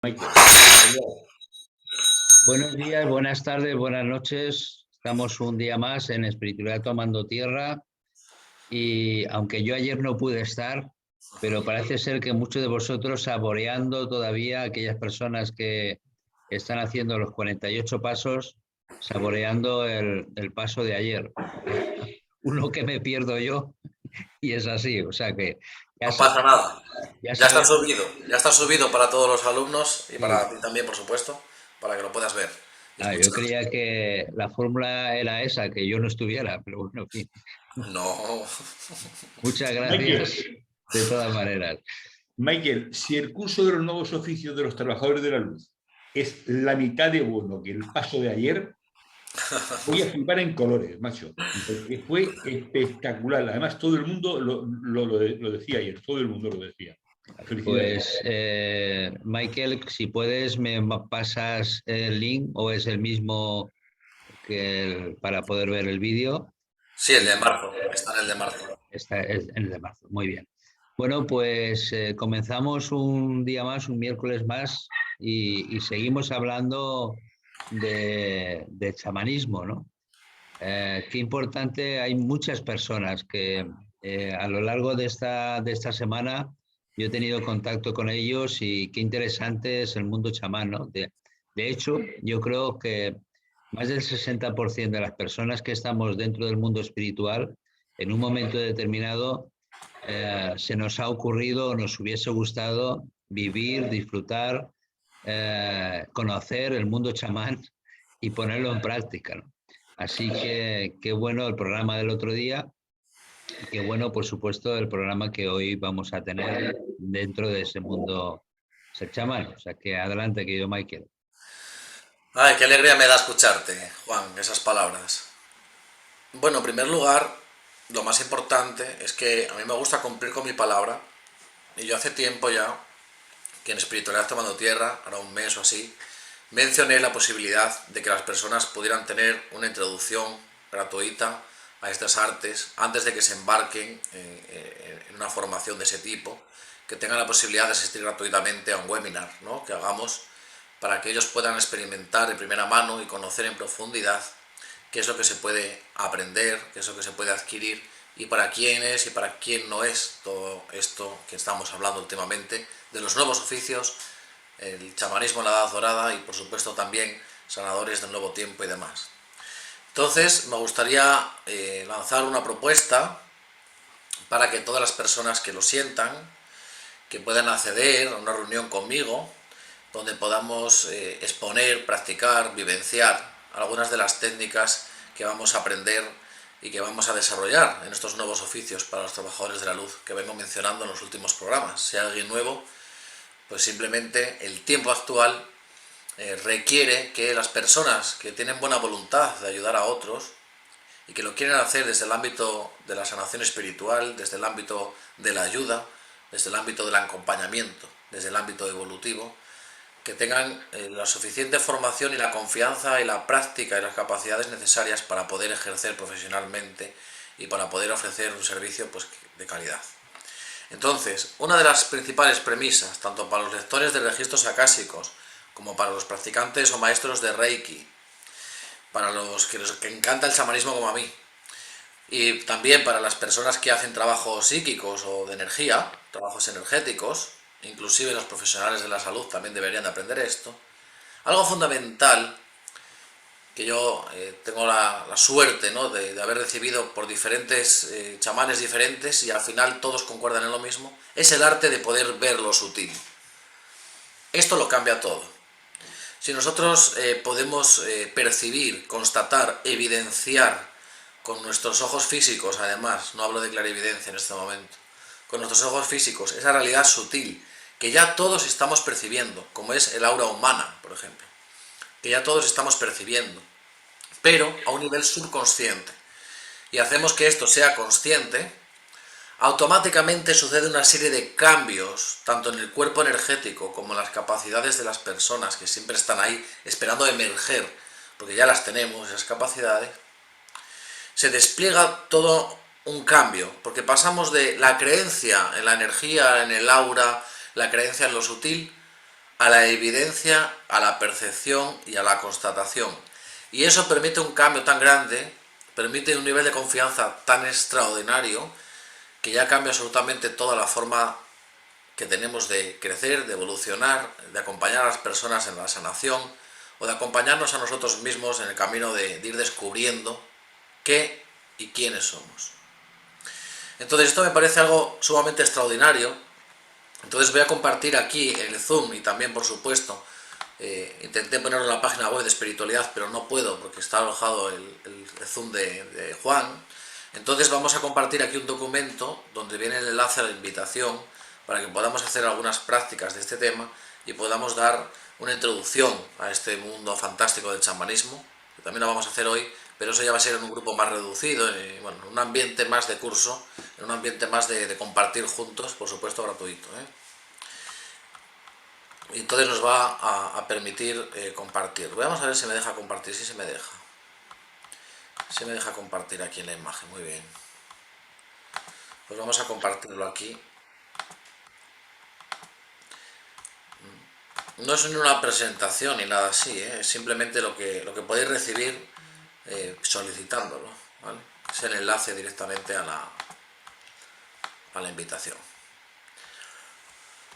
Michael. Buenos días, buenas tardes, buenas noches. Estamos un día más en Espiritualidad Tomando Tierra y aunque yo ayer no pude estar, pero parece ser que muchos de vosotros saboreando todavía aquellas personas que están haciendo los 48 pasos, saboreando el paso de ayer. Uno que me pierdo yo y es así, o sea que ya, No pasa nada. ya sabemos. Ya está subido para todos los alumnos y para Sí. ti también, por supuesto, para que lo puedas ver y Yo escuchar. creía que la fórmula era esa, que yo no estuviera, pero bueno, en fin. No. Muchas Michael, gracias de todas maneras. Michael, si el curso de los nuevos oficios de los trabajadores de la luz es la mitad de bueno que el paso de ayer, voy a flipar en colores, macho, porque fue espectacular. Además, todo el mundo lo decía ayer, todo el mundo lo decía. Felicidades. Pues, Michael, si puedes, me pasas el link o es el mismo para poder ver el vídeo. Sí, el de Y marzo. Está en el de marzo. esta es en el de marzo. Muy bien. Bueno, pues comenzamos un día más, un miércoles más, y seguimos hablando de chamanismo, ¿no? Qué importante, hay muchas personas que a lo largo de esta semana yo he tenido contacto con ellos y qué interesante es el mundo chamán, ¿no? De hecho, yo creo que más del 60% de las personas que estamos dentro del mundo espiritual, en un momento determinado, se nos ha ocurrido o nos hubiese gustado vivir, disfrutar, conocer el mundo chamán y ponerlo en práctica, ¿no? Así que qué bueno el programa del otro día y qué bueno, por supuesto, el programa que hoy vamos a tener dentro de ese mundo ser chamán. O sea que adelante, querido Michael. Ay, qué alegría me da escucharte, Juan, esas palabras. Bueno, en primer lugar, lo más importante es que a mí me gusta cumplir con mi palabra y yo hace tiempo ya que en Espiritualidad Tomando Tierra, ahora un mes o así, mencioné la posibilidad de que las personas pudieran tener una introducción gratuita a estas artes antes de que se embarquen en una formación de ese tipo, que tengan la posibilidad de asistir gratuitamente a un webinar, ¿no?, que hagamos para que ellos puedan experimentar en primera mano y conocer en profundidad qué es lo que se puede aprender, qué es lo que se puede adquirir y para quién es y para quién no es todo esto que estamos hablando últimamente de los nuevos oficios, el chamanismo en la Edad Dorada y por supuesto también sanadores del nuevo tiempo y demás. Entonces me gustaría lanzar una propuesta para que todas las personas que lo sientan, que puedan acceder a una reunión conmigo, donde podamos exponer, practicar, vivenciar algunas de las técnicas que vamos a aprender y que vamos a desarrollar en estos nuevos oficios para los trabajadores de la luz que vengo mencionando en los últimos programas. Si hay alguien nuevo, pues simplemente el tiempo actual requiere que las personas que tienen buena voluntad de ayudar a otros y que lo quieren hacer desde el ámbito de la sanación espiritual, desde el ámbito de la ayuda, desde el ámbito del acompañamiento, desde el ámbito evolutivo, que tengan la suficiente formación y la confianza y la práctica y las capacidades necesarias para poder ejercer profesionalmente y para poder ofrecer un servicio pues, de calidad. Entonces, una de las principales premisas, tanto para los lectores de registros acásicos como para los practicantes o maestros de Reiki, para los que encanta el chamanismo como a mí, y también para las personas que hacen trabajos psíquicos o de energía, trabajos energéticos, inclusive los profesionales de la salud también deberían de aprender esto. Algo fundamental que yo tengo la suerte, ¿no?, de haber recibido por diferentes chamanes diferentes y al final todos concuerdan en lo mismo, es el arte de poder ver lo sutil. Esto lo cambia todo. Si nosotros podemos percibir, constatar, evidenciar con nuestros ojos físicos, además, no hablo de clarividencia en este momento, con nuestros ojos físicos, esa realidad sutil que ya todos estamos percibiendo, como es el aura humana, por ejemplo, que ya todos estamos percibiendo, pero a un nivel subconsciente, y hacemos que esto sea consciente, automáticamente sucede una serie de cambios, tanto en el cuerpo energético como en las capacidades de las personas que siempre están ahí esperando emerger, porque ya las tenemos, esas capacidades. Se despliega todo un cambio, porque pasamos de la creencia en la energía, en el aura, la creencia en lo sutil, a la evidencia, a la percepción y a la constatación. Y eso permite un cambio tan grande, permite un nivel de confianza tan extraordinario, que ya cambia absolutamente toda la forma que tenemos de crecer, de evolucionar, de acompañar a las personas en la sanación, o de acompañarnos a nosotros mismos en el camino de ir descubriendo qué y quiénes somos. Entonces esto me parece algo sumamente extraordinario. Entonces voy a compartir aquí el Zoom y también, por supuesto, intenté ponerlo en la página web de espiritualidad, pero no puedo porque está alojado el Zoom de Juan. Entonces vamos a compartir aquí un documento donde viene el enlace a la invitación para que podamos hacer algunas prácticas de este tema y podamos dar una introducción a este mundo fantástico del chamanismo, que también lo vamos a hacer hoy, pero eso ya va a ser en un grupo más reducido, en un ambiente más de curso, en un ambiente más de compartir juntos, por supuesto gratuito, Y entonces nos va a permitir compartir. Vamos a ver si me deja compartir, si se me deja. Se me deja compartir aquí en la imagen, muy bien. Pues vamos a compartirlo aquí. No es ni una presentación ni nada así, es simplemente lo que podéis recibir solicitándolo, ¿vale? Es el enlace directamente a la invitación.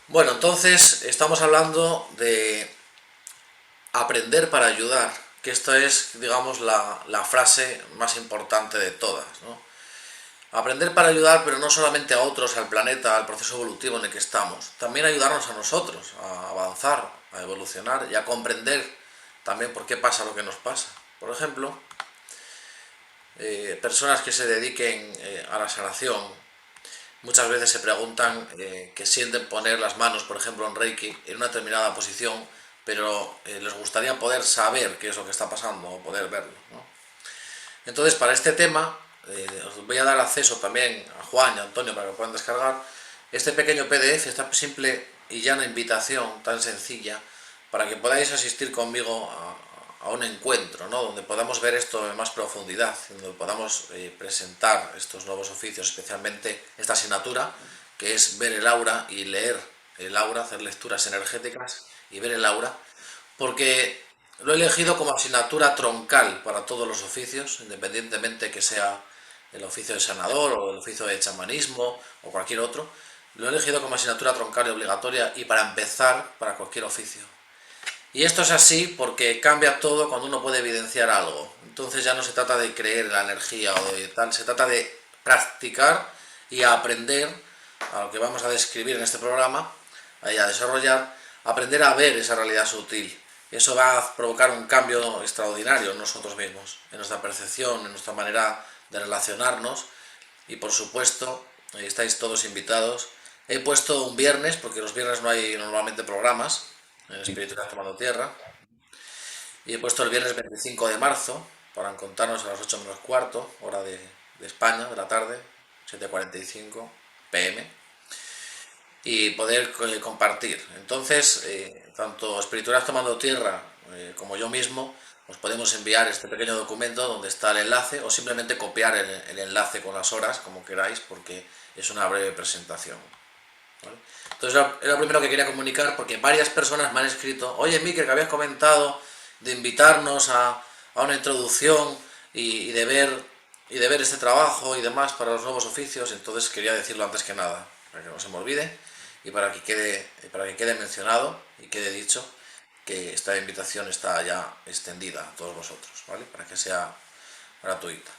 Bueno, entonces estamos hablando de aprender para ayudar, que esta es, digamos, la frase más importante de todas, ¿no? Aprender para ayudar, pero no solamente a otros, al planeta, al proceso evolutivo en el que estamos, también ayudarnos a nosotros a avanzar, a evolucionar y a comprender también por qué pasa lo que nos pasa. Por ejemplo, personas que se dediquen a la sanación muchas veces se preguntan que sienten poner las manos, por ejemplo, en Reiki, en una determinada posición, pero les gustaría poder saber qué es lo que está pasando o poder verlo, ¿no? Entonces, para este tema, os voy a dar acceso también a Juan y a Antonio para que puedan descargar este pequeño PDF, esta simple y llana invitación tan sencilla para que podáis asistir conmigo a un encuentro, ¿no? Donde podamos ver esto en más profundidad, donde podamos presentar estos nuevos oficios, especialmente esta asignatura, que es ver el aura y leer el aura, hacer lecturas energéticas y ver el aura, porque lo he elegido como asignatura troncal para todos los oficios, independientemente que sea el oficio de sanador o el oficio de chamanismo o cualquier otro. Lo he elegido como asignatura troncal y obligatoria y para empezar para cualquier oficio. Y esto es así porque cambia todo cuando uno puede evidenciar algo. Entonces ya no se trata de creer en la energía o de tal, se trata de practicar y aprender a lo que vamos a describir en este programa, a desarrollar, aprender a ver esa realidad sutil. Eso va a provocar un cambio extraordinario en nosotros mismos, en nuestra percepción, en nuestra manera de relacionarnos. Y por supuesto, estáis todos invitados. He puesto un viernes, porque los viernes no hay normalmente programas en Espiritualidad Tomando Tierra. Y he puesto el viernes 25 de marzo para encontrarnos a las 8 menos cuarto, hora de España, de la tarde, 7:45 pm, y poder compartir. Entonces, tanto Espiritualidad Tomando Tierra como yo mismo os podemos enviar este pequeño documento donde está el enlace o simplemente copiar el enlace con las horas, como queráis, porque es una breve presentación, ¿vale? Entonces era lo primero que quería comunicar, porque varias personas me han escrito: oye, Mikel, que habías comentado de invitarnos a una introducción y de ver este trabajo y demás para los nuevos oficios. Entonces quería decirlo antes que nada, para que no se me olvide y para que quede mencionado y quede dicho que esta invitación está ya extendida a todos vosotros, ¿vale? Para que sea gratuita.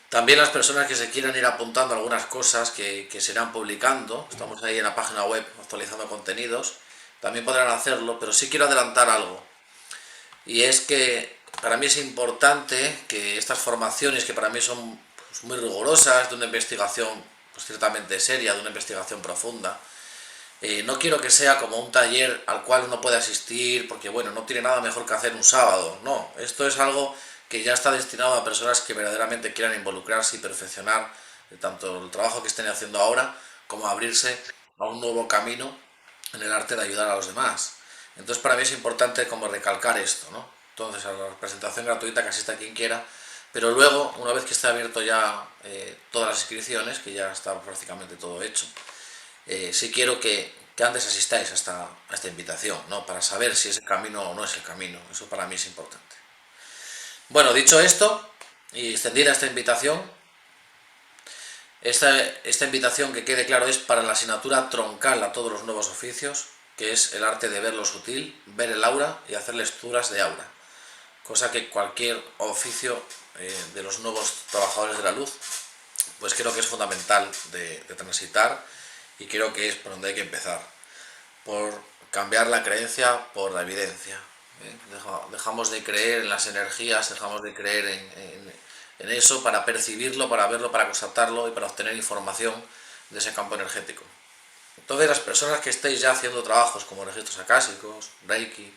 También las personas que se quieran ir apuntando algunas cosas que se irán publicando, estamos ahí en la página web actualizando contenidos, también podrán hacerlo, pero sí quiero adelantar algo. Y es que para mí es importante que estas formaciones, que para mí son pues muy rigurosas, de una investigación pues ciertamente seria, de una investigación profunda, no quiero que sea como un taller al cual uno puede asistir porque, bueno, no tiene nada mejor que hacer un sábado. No, esto es algo que ya está destinado a personas que verdaderamente quieran involucrarse y perfeccionar tanto el trabajo que estén haciendo ahora como abrirse a un nuevo camino en el arte de ayudar a los demás. Entonces para mí es importante como recalcar esto, ¿no? Entonces a la presentación gratuita que asista quien quiera, pero luego, una vez que esté abierto ya todas las inscripciones, que ya está prácticamente todo hecho, sí quiero que que antes asistáis a esta invitación, ¿no? Para saber si es el camino o no es el camino. Eso para mí es importante. Bueno, dicho esto, y extendida esta invitación, esta invitación, que quede claro, es para la asignatura troncal a todos los nuevos oficios, que es el arte de ver lo sutil, ver el aura y hacer lecturas de aura. Cosa que cualquier oficio de los nuevos trabajadores de la luz, pues creo que es fundamental de transitar, y creo que es por donde hay que empezar. Por cambiar la creencia por la evidencia. Dejamos de creer en las energías, dejamos de creer en eso para percibirlo, para verlo, para constatarlo y para obtener información de ese campo energético. Entonces, las personas que estéis ya haciendo trabajos como registros acásicos, Reiki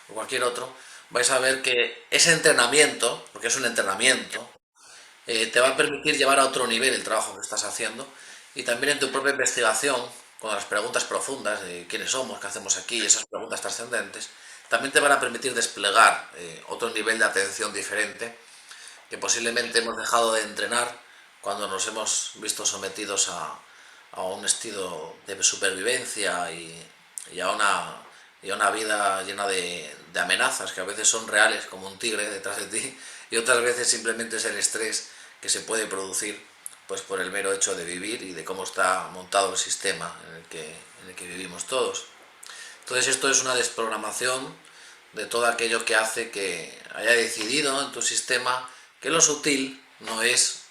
o cualquier otro, vais a ver que ese entrenamiento, porque es un entrenamiento, te va a permitir llevar a otro nivel el trabajo que estás haciendo, y también en tu propia investigación, con las preguntas profundas de quiénes somos, qué hacemos aquí, esas preguntas trascendentes, también te van a permitir desplegar otro nivel de atención diferente, que posiblemente hemos dejado de entrenar cuando nos hemos visto sometidos a un estilo de supervivencia y a una vida llena de amenazas que a veces son reales, como un tigre detrás de ti, y otras veces simplemente es el estrés que se puede producir, pues, por el mero hecho de vivir y de cómo está montado el sistema en el que vivimos todos. Entonces, esto es una desprogramación de todo aquello que hace que haya decidido en tu sistema que lo sutil no es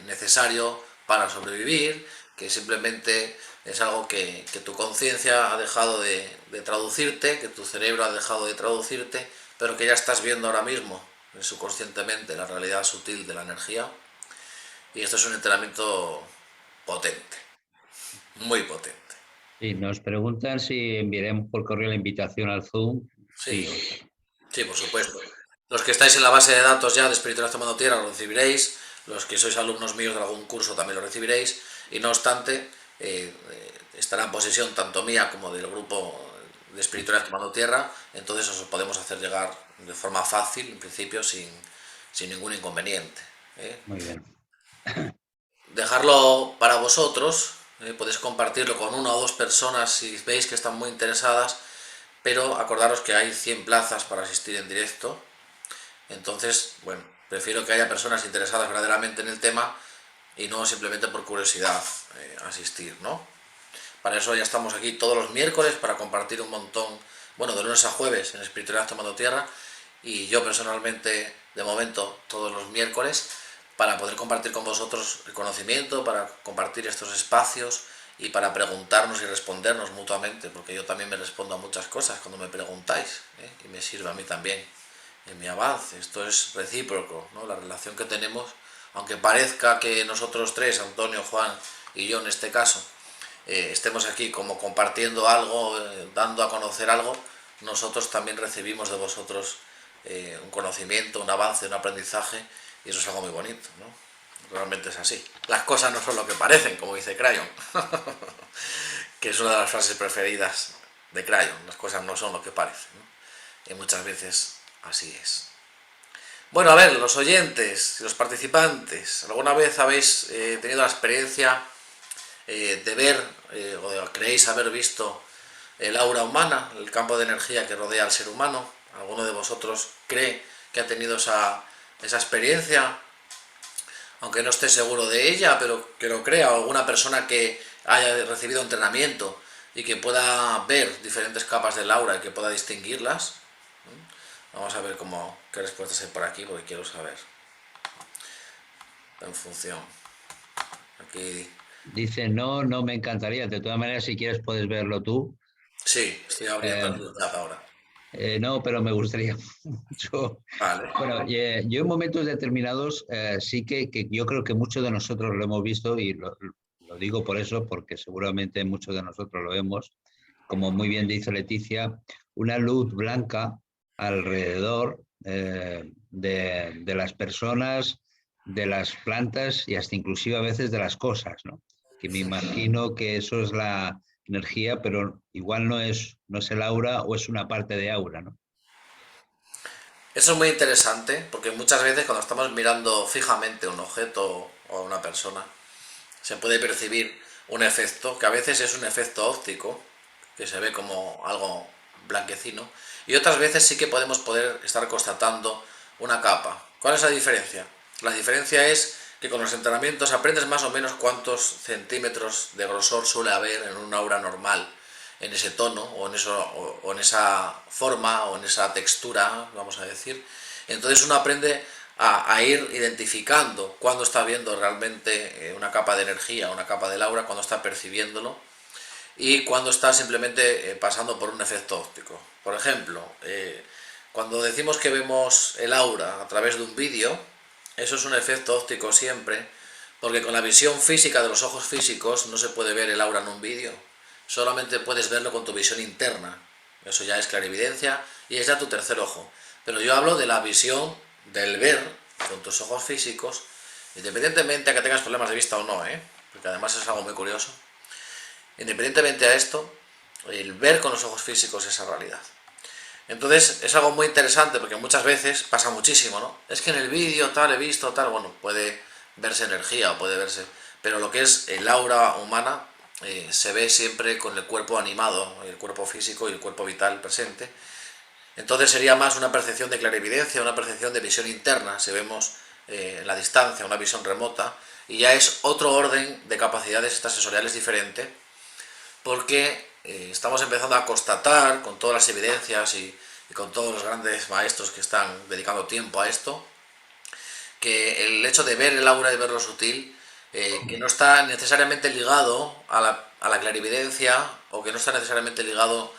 necesario para sobrevivir, que simplemente es algo que tu conciencia ha dejado de traducirte, que tu cerebro ha dejado de traducirte, pero que ya estás viendo ahora mismo subconscientemente la realidad sutil de la energía. Y esto es un entrenamiento potente, muy potente. Y nos preguntan si enviaremos por correo la invitación al Zoom. Sí, Sí. sí, por supuesto. Los que estáis en la base de datos ya de Espiritualidad Tomando Tierra lo recibiréis, los que sois alumnos míos de algún curso también lo recibiréis, y no obstante, estará en posesión tanto mía como del grupo de Espiritualidad Tomando Tierra, entonces os lo podemos hacer llegar de forma fácil, en principio, sin ningún inconveniente. Muy bien. Dejarlo para vosotros, podéis compartirlo con una o dos personas si veis que están muy interesadas, pero acordaros que hay 100 plazas para asistir en directo. Entonces, bueno, prefiero que haya personas interesadas verdaderamente en el tema y no simplemente por curiosidad asistir, ¿no? Para eso ya estamos aquí todos los miércoles para compartir un montón, bueno, de lunes a jueves en Espiritualidad Tomando Tierra, y yo personalmente, de momento, todos los miércoles, para poder compartir con vosotros el conocimiento, para compartir estos espacios y para preguntarnos y respondernos mutuamente, porque yo también me respondo a muchas cosas cuando me preguntáis, y me sirve a mí también en mi avance. Esto es recíproco, ¿no? La relación que tenemos, aunque parezca que nosotros tres, Antonio, Juan y yo en este caso, estemos aquí como compartiendo algo, dando a conocer algo, nosotros también recibimos de vosotros un conocimiento, un avance, un aprendizaje, y eso es algo muy bonito, ¿no? Realmente es así. Las cosas no son lo que parecen, como dice Crayon, que es una de las frases preferidas de Crayon. Las cosas no son lo que parecen, ¿no? Y muchas veces así es. Bueno, a ver, los oyentes, los participantes, ¿alguna vez habéis tenido la experiencia de ver o creéis haber visto el aura humana, el campo de energía que rodea al ser humano? ¿Alguno de vosotros cree que ha tenido esa experiencia, aunque no esté seguro de ella, pero que lo crea? O alguna persona que haya recibido entrenamiento y que pueda ver diferentes capas del aura y que pueda distinguirlas. Vamos a ver qué respuestas hay por aquí, porque quiero saber. En función. Aquí. Dice, no, no me encantaría. De todas maneras, si quieres, puedes verlo tú. Sí, estoy abriendo el chat ahora. No, pero me gustaría mucho. Vale. Bueno, yo en momentos determinados sí que yo creo que muchos de nosotros lo hemos visto, y lo digo por eso, porque seguramente muchos de nosotros lo vemos, como muy bien dice Leticia, una luz blanca alrededor de las personas, de las plantas y hasta inclusive a veces de las cosas, ¿no? Que me imagino que eso es la energía, pero igual no es el aura, o es una parte de aura, ¿no? Eso es muy interesante, porque muchas veces cuando estamos mirando fijamente un objeto o a una persona, se puede percibir un efecto, que a veces es un efecto óptico, que se ve como algo blanquecino, y otras veces sí que podemos estar constatando una capa. ¿Cuál es la diferencia? La diferencia es que con los entrenamientos aprendes más o menos cuántos centímetros de grosor suele haber en un aura normal, en ese tono, o en esa forma, o en esa textura, vamos a decir. Entonces uno aprende a ir identificando cuándo está viendo realmente una capa de energía, una capa del aura, cuándo está percibiéndolo, y cuando está simplemente pasando por un efecto óptico. Por ejemplo, cuando decimos que vemos el aura a través de un vídeo, eso es un efecto óptico siempre, porque con la visión física de los ojos físicos no se puede ver el aura en un vídeo, solamente puedes verlo con tu visión interna. Eso ya es clarividencia y es ya tu tercer ojo. Pero yo hablo de la visión del ver con tus ojos físicos, independientemente a que tengas problemas de vista o no, porque además es algo muy curioso. Independientemente a esto, el ver con los ojos físicos es esa realidad. Entonces es algo muy interesante porque muchas veces pasa muchísimo, ¿no? Es que en el vídeo tal he visto tal, bueno, puede verse energía o puede verse, pero lo que es el aura humana se ve siempre con el cuerpo animado, el cuerpo físico y el cuerpo vital presente. Entonces sería más una percepción de clarividencia, una percepción de visión interna, si vemos en la distancia, una visión remota, y ya es otro orden de capacidades extrasensoriales diferente, porque estamos empezando a constatar con todas las evidencias y con todos los grandes maestros que están dedicando tiempo a esto, que el hecho de ver el aura y ver lo sutil, que no está necesariamente ligado a la clarividencia, o que no está necesariamente ligado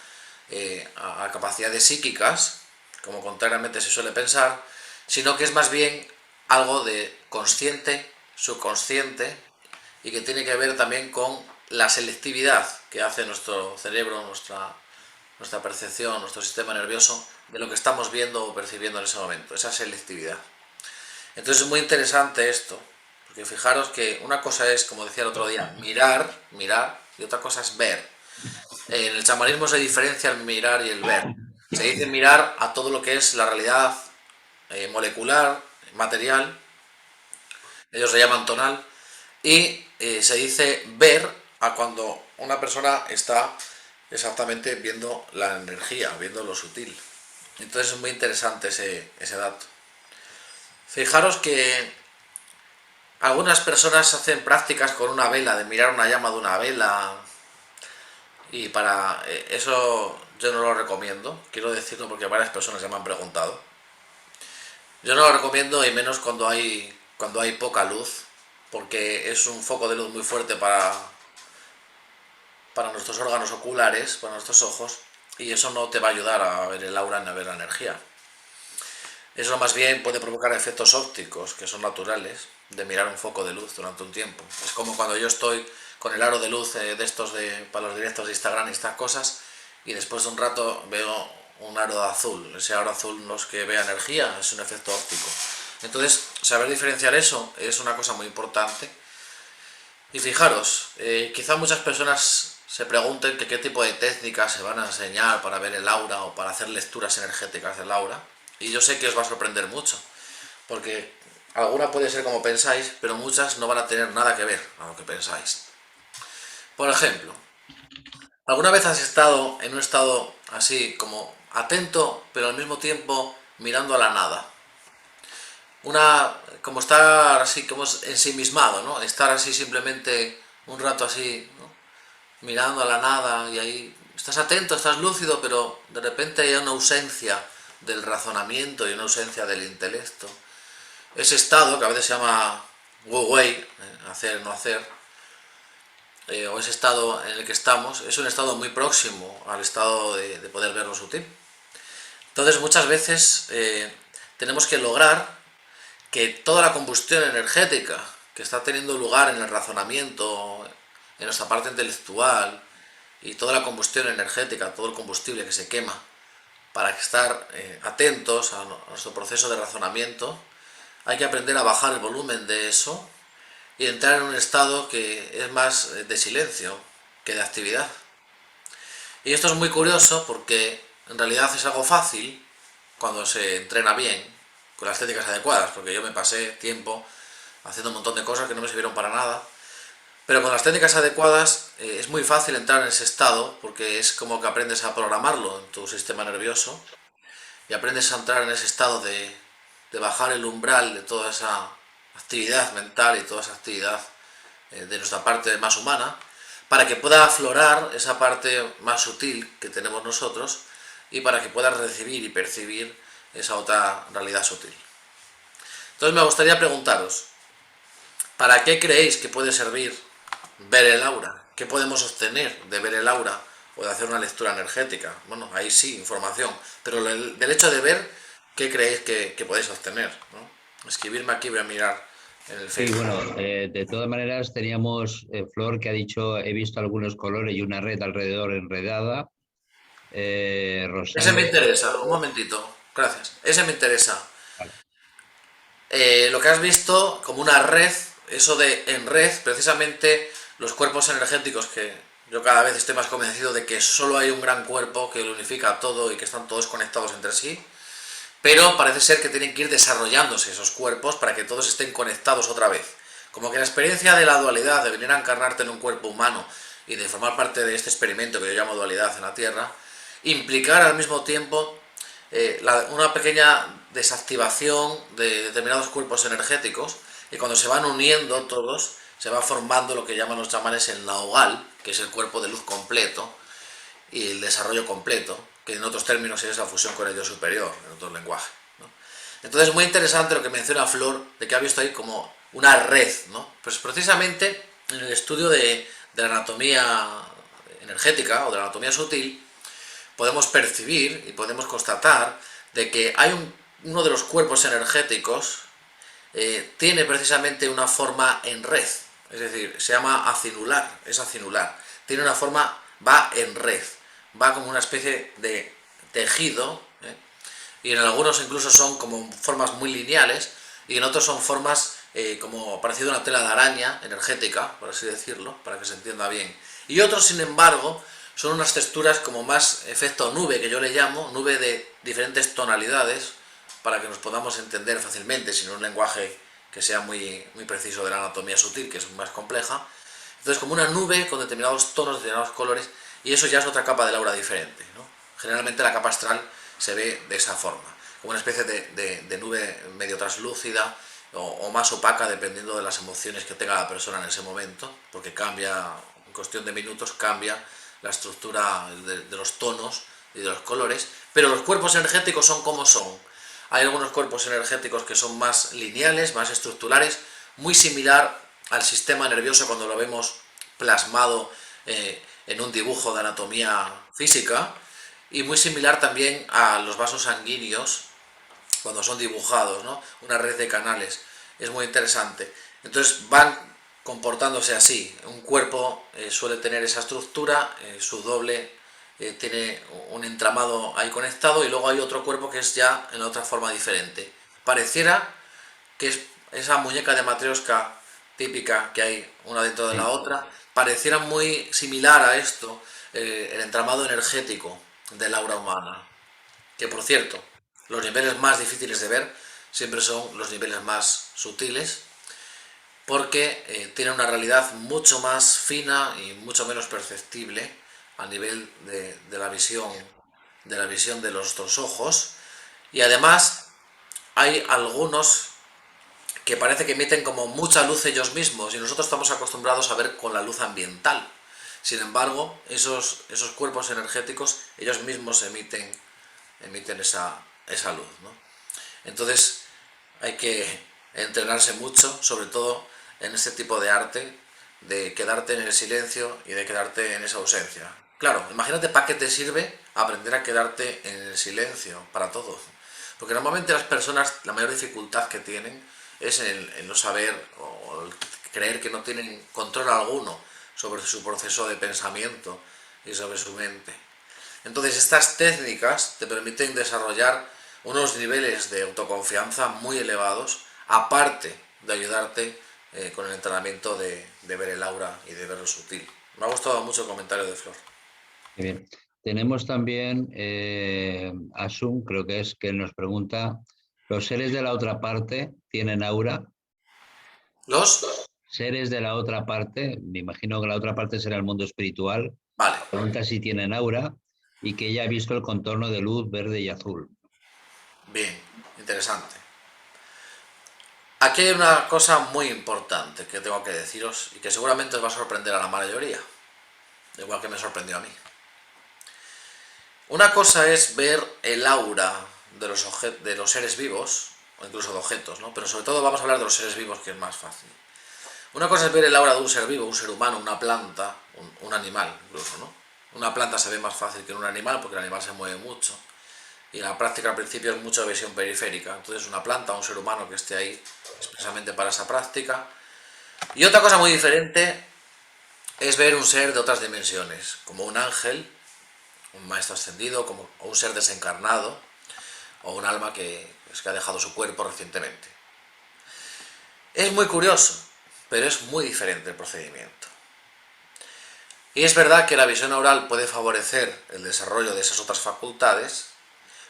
a capacidades psíquicas, como contrariamente se suele pensar, sino que es más bien algo de consciente, subconsciente, y que tiene que ver también con la selectividad que hace nuestro cerebro, nuestra percepción, nuestro sistema nervioso, de lo que estamos viendo o percibiendo en ese momento, esa selectividad. Entonces es muy interesante esto, porque fijaros que una cosa es, como decía el otro día, mirar, y otra cosa es ver. En el chamanismo se diferencia el mirar y el ver. Se dice mirar a todo lo que es la realidad molecular, material, ellos le llaman tonal, y se dice ver a cuando una persona está exactamente viendo la energía, viendo lo sutil. Entonces es muy interesante ese dato. Fijaros que algunas personas hacen prácticas con una vela, de mirar una llama de una vela, y para eso yo no lo recomiendo, quiero decirlo porque varias personas ya me han preguntado. Yo no lo recomiendo, y menos cuando hay poca luz, porque es un foco de luz muy fuerte para nuestros órganos oculares, para nuestros ojos, y eso no te va a ayudar a ver el aura ni a ver la energía. Eso más bien puede provocar efectos ópticos, que son naturales, de mirar un foco de luz durante un tiempo. Es como cuando yo estoy con el aro de luz de estos para los directos de Instagram y estas cosas, y después de un rato veo un aro azul. Ese aro azul no es que vea energía, es un efecto óptico. Entonces, saber diferenciar eso es una cosa muy importante. Y fijaros, quizá muchas personas se pregunten que qué tipo de técnicas se van a enseñar para ver el aura o para hacer lecturas energéticas del aura. Y yo sé que os va a sorprender mucho, porque alguna puede ser como pensáis, pero muchas no van a tener nada que ver a lo que pensáis. Por ejemplo, ¿alguna vez has estado en un estado así como atento, pero al mismo tiempo mirando a la nada? Como estar así, como ensimismado, ¿no? Estar así simplemente un rato así, ¿no? Mirando a la nada, y ahí estás atento, estás lúcido, pero de repente hay una ausencia del razonamiento y una ausencia del intelecto. Ese estado, que a veces se llama Wu Wei, hacer, no hacer, o ese estado en el que estamos, es un estado muy próximo al estado de poder ver lo sutil. Entonces muchas veces tenemos que lograr que toda la combustión energética que está teniendo lugar en el razonamiento, en nuestra parte intelectual, y toda la combustión energética, todo el combustible que se quema, para estar atentos a nuestro proceso de razonamiento, hay que aprender a bajar el volumen de eso y entrar en un estado que es más de silencio que de actividad. Y esto es muy curioso porque en realidad es algo fácil cuando se entrena bien, con las técnicas adecuadas, porque yo me pasé tiempo haciendo un montón de cosas que no me sirvieron para nada, Pero con las técnicas adecuadas es muy fácil entrar en ese estado porque es como que aprendes a programarlo en tu sistema nervioso y aprendes a entrar en ese estado de bajar el umbral de toda esa actividad mental y toda esa actividad de nuestra parte más humana para que pueda aflorar esa parte más sutil que tenemos nosotros y para que puedas recibir y percibir esa otra realidad sutil. Entonces me gustaría preguntaros, ¿para qué creéis que puede servir ver el aura? ¿Qué podemos obtener de ver el aura o de hacer una lectura energética? Bueno, ahí sí, información, pero del hecho de ver, ¿qué creéis que podéis obtener? ¿No? Escribirme aquí, voy a mirar en el Sí, Facebook. bueno, de todas maneras teníamos Flor que ha dicho, he visto algunos colores y una red alrededor enredada. Ese me Rosana, interesa, un momentito, gracias. Ese me interesa. vale. Lo que has visto como una red, eso de en red, precisamente los cuerpos energéticos que yo cada vez estoy más convencido de que solo hay un gran cuerpo que lo unifica todo y que están todos conectados entre sí, pero parece ser que tienen que ir desarrollándose esos cuerpos para que todos estén conectados otra vez. Como que la experiencia de la dualidad, de venir a encarnarte en un cuerpo humano y de formar parte de este experimento que yo llamo dualidad en la Tierra, implicar al mismo tiempo una pequeña desactivación de determinados cuerpos energéticos y cuando se van uniendo todos se va formando lo que llaman los chamanes el naogal, que es el cuerpo de luz completo y el desarrollo completo, que en otros términos es la fusión con el yo superior, en otro lenguaje, ¿no? Entonces es muy interesante lo que menciona Flor, de que ha visto ahí como una red, ¿no? Pues precisamente en el estudio de la anatomía energética o de la anatomía sutil, podemos percibir y podemos constatar de que hay uno de los cuerpos energéticos tiene precisamente una forma en red, es decir, se llama acinular, es acinular, tiene una forma, va en red, va como una especie de tejido, y en algunos incluso son como formas muy lineales y en otros son formas como parecido a una tela de araña energética, por así decirlo, para que se entienda bien. Y otros, sin embargo, son unas texturas como más efecto nube, que yo le llamo, nube de diferentes tonalidades, para que nos podamos entender fácilmente, sin un lenguaje que sea muy, muy preciso de la anatomía sutil, que es más compleja. Entonces, como una nube con determinados tonos, determinados colores, y eso ya es otra capa del aura diferente, ¿no? Generalmente la capa astral se ve de esa forma, como una especie de nube medio translúcida o más opaca, dependiendo de las emociones que tenga la persona en ese momento, porque cambia, en cuestión de minutos, cambia la estructura de los tonos y de los colores, pero los cuerpos energéticos son como son. Hay algunos cuerpos energéticos que son más lineales, más estructurales, muy similar al sistema nervioso cuando lo vemos plasmado en un dibujo de anatomía física, y muy similar también a los vasos sanguíneos cuando son dibujados, ¿no? Una red de canales. Es muy interesante. Entonces van comportándose así. Un cuerpo suele tener esa estructura, su doble tiene un entramado ahí conectado y luego hay otro cuerpo que es ya en otra forma diferente. Pareciera que es esa muñeca de Matryoshka típica que hay una dentro de la Sí. otra, pareciera muy similar a esto, el entramado energético del aura humana. Que por cierto, los niveles más difíciles de ver siempre son los niveles más sutiles, porque tienen una realidad mucho más fina y mucho menos perceptible a nivel de la visión de los dos ojos, y además hay algunos que parece que emiten como mucha luz ellos mismos y nosotros estamos acostumbrados a ver con la luz ambiental. Sin embargo, esos cuerpos energéticos ellos mismos emiten esa luz, ¿no? Entonces hay que entrenarse mucho, sobre todo en este tipo de arte, de quedarte en el silencio y de quedarte en esa ausencia. Claro, imagínate para qué te sirve aprender a quedarte en el silencio para todo. Porque normalmente las personas, la mayor dificultad que tienen es el no saber o el creer que no tienen control alguno sobre su proceso de pensamiento y sobre su mente. Entonces estas técnicas te permiten desarrollar unos niveles de autoconfianza muy elevados, aparte de ayudarte con el entrenamiento de ver el aura y de ver lo sutil. Me ha gustado mucho el comentario de Flor. Muy bien. Tenemos también Asun, creo que es, que nos pregunta, ¿los seres de la otra parte tienen aura? ¿Los? seres de la otra parte, me imagino que la otra parte será el mundo espiritual, Vale, pregunta si tienen aura y que ella ha visto el contorno de luz verde y azul. bien, interesante. Aquí hay una cosa muy importante que tengo que deciros y que seguramente os va a sorprender a la mayoría, igual que me sorprendió a mí. Una cosa es ver el aura de los seres vivos, o incluso de objetos, ¿no? Pero sobre todo vamos a hablar de los seres vivos, que es más fácil. Una cosa es ver el aura de un ser vivo, un ser humano, una planta, un animal incluso, ¿no? Una planta se ve más fácil que en un animal porque el animal se mueve mucho. Y en la práctica al principio es mucha visión periférica. Entonces una planta, un ser humano que esté ahí expresamente para esa práctica. Y otra cosa muy diferente es ver un ser de otras dimensiones, como un ángel, un maestro ascendido, o un ser desencarnado, o un alma que ha dejado su cuerpo recientemente. Es muy curioso, pero es muy diferente el procedimiento. Y es verdad que la visión aural puede favorecer el desarrollo de esas otras facultades,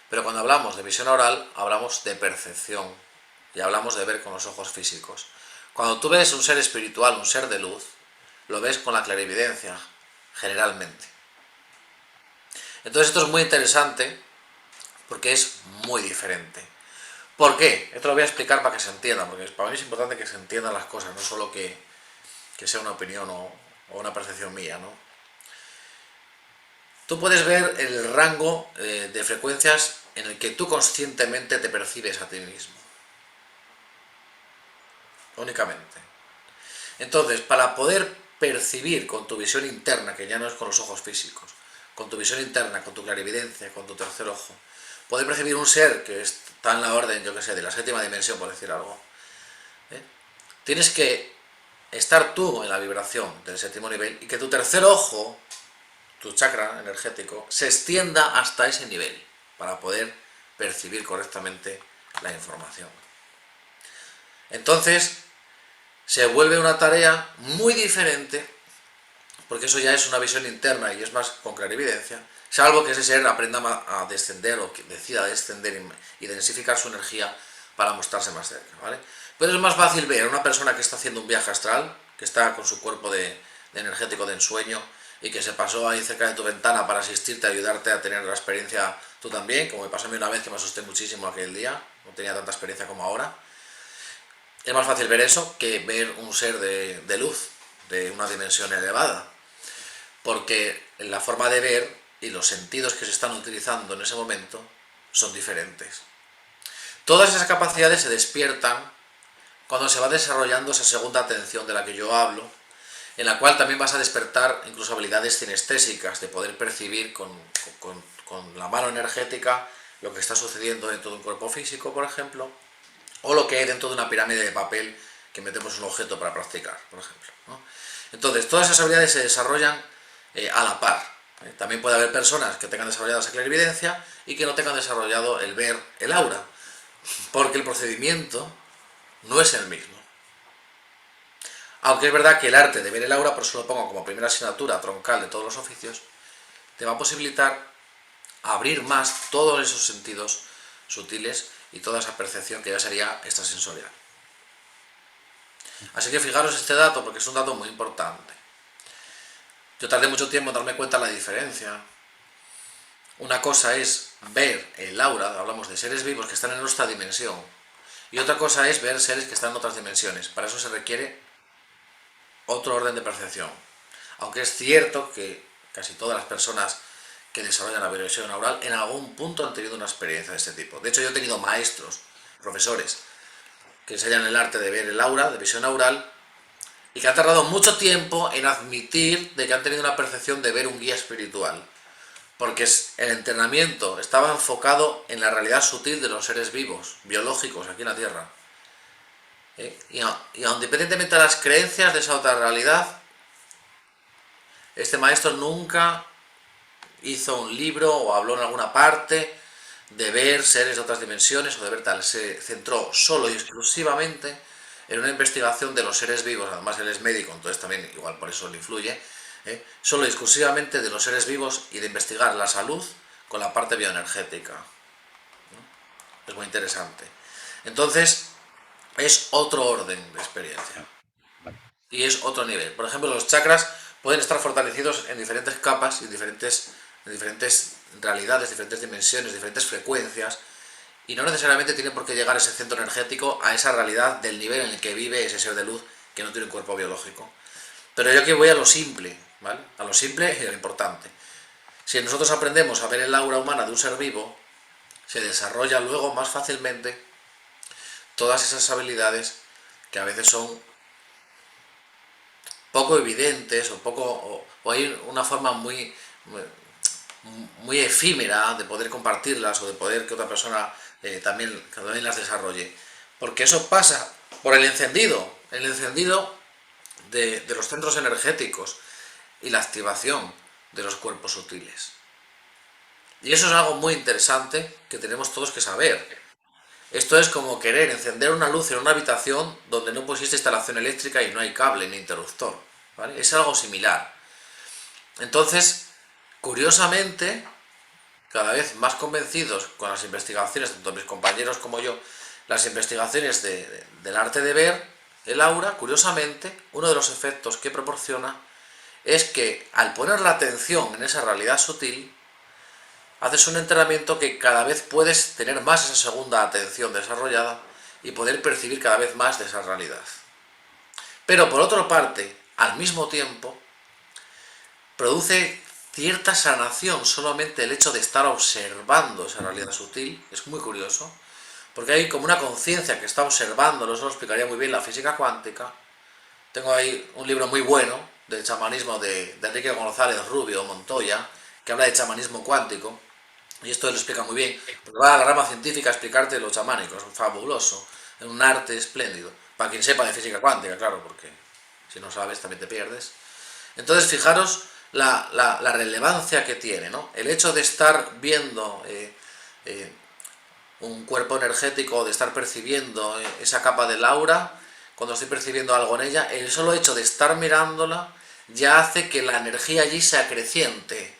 pero cuando hablamos de visión aural hablamos de percepción y hablamos de ver con los ojos físicos. Cuando tú ves un ser espiritual, un ser de luz, lo ves con la clarividencia, generalmente. Entonces esto es muy interesante porque es muy diferente. ¿Por qué? Esto lo voy a explicar para que se entienda, porque para mí es importante que se entiendan las cosas, no solo que sea una opinión o una percepción mía, ¿no? Tú puedes ver el rango de frecuencias en el que tú conscientemente te percibes a ti mismo. Únicamente. Entonces, para poder percibir con tu visión interna, que ya no es con los ojos físicos, con tu visión interna, con tu clarividencia, con tu tercer ojo, poder percibir un ser que está en la orden, yo que sé, de la séptima dimensión, por decir algo, tienes que estar tú en la vibración del séptimo nivel y que tu tercer ojo, tu chakra energético, se extienda hasta ese nivel para poder percibir correctamente la información. Entonces, se vuelve una tarea muy diferente, porque eso ya es una visión interna y es más con clarividencia, salvo que ese ser aprenda a descender o que decida descender y densificar su energía para mostrarse más cerca, ¿vale? Pero es más fácil ver a una persona que está haciendo un viaje astral, que está con su cuerpo de energético de ensueño y que se pasó ahí cerca de tu ventana para asistirte, ayudarte a tener la experiencia tú también, como me pasó a mí una vez que me asusté muchísimo aquel día, no tenía tanta experiencia como ahora. Es más fácil ver eso que ver un ser de luz, de una dimensión elevada, porque la forma de ver y los sentidos que se están utilizando en ese momento son diferentes. Todas esas capacidades se despiertan cuando se va desarrollando esa segunda atención de la que yo hablo, en la cual también vas a despertar incluso habilidades cinestésicas, de poder percibir con la mano energética lo que está sucediendo dentro de un cuerpo físico, por ejemplo, o lo que hay dentro de una pirámide de papel que metemos un objeto para practicar, por ejemplo, ¿no? Entonces, todas esas habilidades se desarrollan a la par. También puede haber personas que tengan desarrollada esa clarividencia y que no tengan desarrollado el ver el aura, porque el procedimiento no es el mismo. Aunque es verdad que el arte de ver el aura, por eso lo pongo como primera asignatura troncal de todos los oficios, te va a posibilitar abrir más todos esos sentidos sutiles y toda esa percepción que ya sería extrasensorial. Así que fijaros este dato porque es un dato muy importante. Yo tardé mucho tiempo en darme cuenta de la diferencia. Una cosa es ver el aura, hablamos de seres vivos que están en nuestra dimensión, y otra cosa es ver seres que están en otras dimensiones. Para eso se requiere otro orden de percepción. Aunque es cierto que casi todas las personas que desarrollan la visión aural en algún punto han tenido una experiencia de este tipo. De hecho, yo he tenido maestros, profesores, que enseñan el arte de ver el aura, de visión aural, y que han tardado mucho tiempo en admitir de que han tenido una percepción de ver un guía espiritual, porque el entrenamiento estaba enfocado en la realidad sutil de los seres vivos, biológicos, aquí en la Tierra. Y aun independientemente de las creencias de esa otra realidad, este maestro nunca hizo un libro o habló en alguna parte de ver seres de otras dimensiones o de ver tal. Se centró solo y exclusivamente en una investigación de los seres vivos. Además él es médico, entonces también igual por eso le influye, solo y exclusivamente de los seres vivos y de investigar la salud con la parte bioenergética, ¿no? Es muy interesante. Entonces es otro orden de experiencia. y es otro nivel. Por ejemplo, los chakras pueden estar fortalecidos en diferentes capas y en diferentes realidades, diferentes dimensiones, diferentes frecuencias, y no necesariamente tiene por qué llegar ese centro energético a esa realidad del nivel en el que vive ese ser de luz que no tiene un cuerpo biológico. Pero yo aquí voy a lo simple, ¿vale? A lo simple y a lo importante. Si nosotros aprendemos a ver el aura humana de un ser vivo, se desarrolla luego más fácilmente todas esas habilidades que a veces son poco evidentes o hay una forma muy efímera de poder compartirlas o de poder que otra persona también las desarrolle. Porque eso pasa por el encendido de los centros energéticos y la activación de los cuerpos sutiles. Y eso es algo muy interesante que tenemos todos que saber. Esto es como querer encender una luz en una habitación donde no existe instalación eléctrica y no hay cable ni interruptor, ¿vale? Es algo similar. Entonces, curiosamente, cada vez más convencidos con las investigaciones, tanto mis compañeros como yo, las investigaciones del arte de ver el aura, curiosamente, uno de los efectos que proporciona es que al poner la atención en esa realidad sutil, haces un entrenamiento que cada vez puedes tener más esa segunda atención desarrollada y poder percibir cada vez más de esa realidad. Pero por otra parte, al mismo tiempo, produce cierta sanación solamente el hecho de estar observando esa realidad sutil. Es muy curioso, porque hay como una conciencia que está observando, eso lo explicaría muy bien la física cuántica. Tengo ahí un libro muy bueno de chamanismo de Enrique González Rubio Montoya, que habla de chamanismo cuántico, y esto lo explica muy bien, porque va a la rama científica a explicarte lo chamánico, es fabuloso, es un arte espléndido, para quien sepa de física cuántica, claro, porque si no sabes también te pierdes. Entonces fijaros la relevancia que tiene, ¿no? El hecho de estar viendo un cuerpo energético, de estar percibiendo esa capa del aura, cuando estoy percibiendo algo en ella, el solo hecho de estar mirándola ya hace que la energía allí se acreciente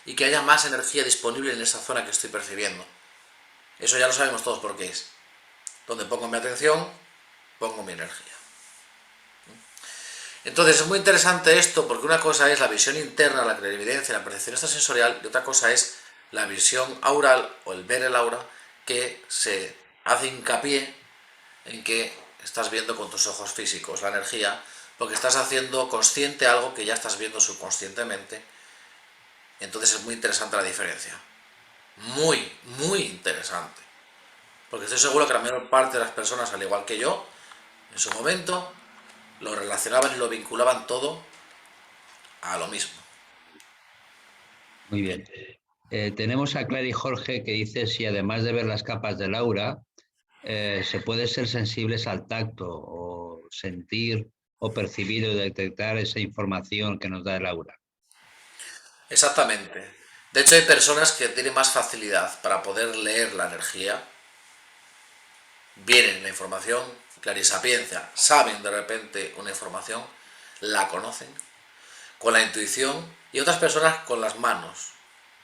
y que haya más energía disponible en esa zona que estoy percibiendo. Eso ya lo sabemos todos por qué es. Donde pongo mi atención, pongo mi energía. Entonces es muy interesante esto, porque una cosa es la visión interna, la clarividencia, la percepción extrasensorial, y otra cosa es la visión aural o el ver el aura, que se hace hincapié en que estás viendo con tus ojos físicos la energía, porque estás haciendo consciente algo que ya estás viendo subconscientemente. Entonces es muy interesante la diferencia. Muy, muy interesante. Porque estoy seguro que la mayor parte de las personas, al igual que yo, en su momento, lo relacionaban y lo vinculaban todo a lo mismo. Muy bien. Tenemos a Clary Jorge que dice si además de ver las capas del aura, se puede ser sensibles al tacto o sentir o percibir o detectar esa información que nos da el aura. Exactamente. De hecho, hay personas que tienen más facilidad para poder leer la energía, vienen la información, clarisapiencia, saben de repente una información, la conocen, con la intuición, y otras personas con las manos,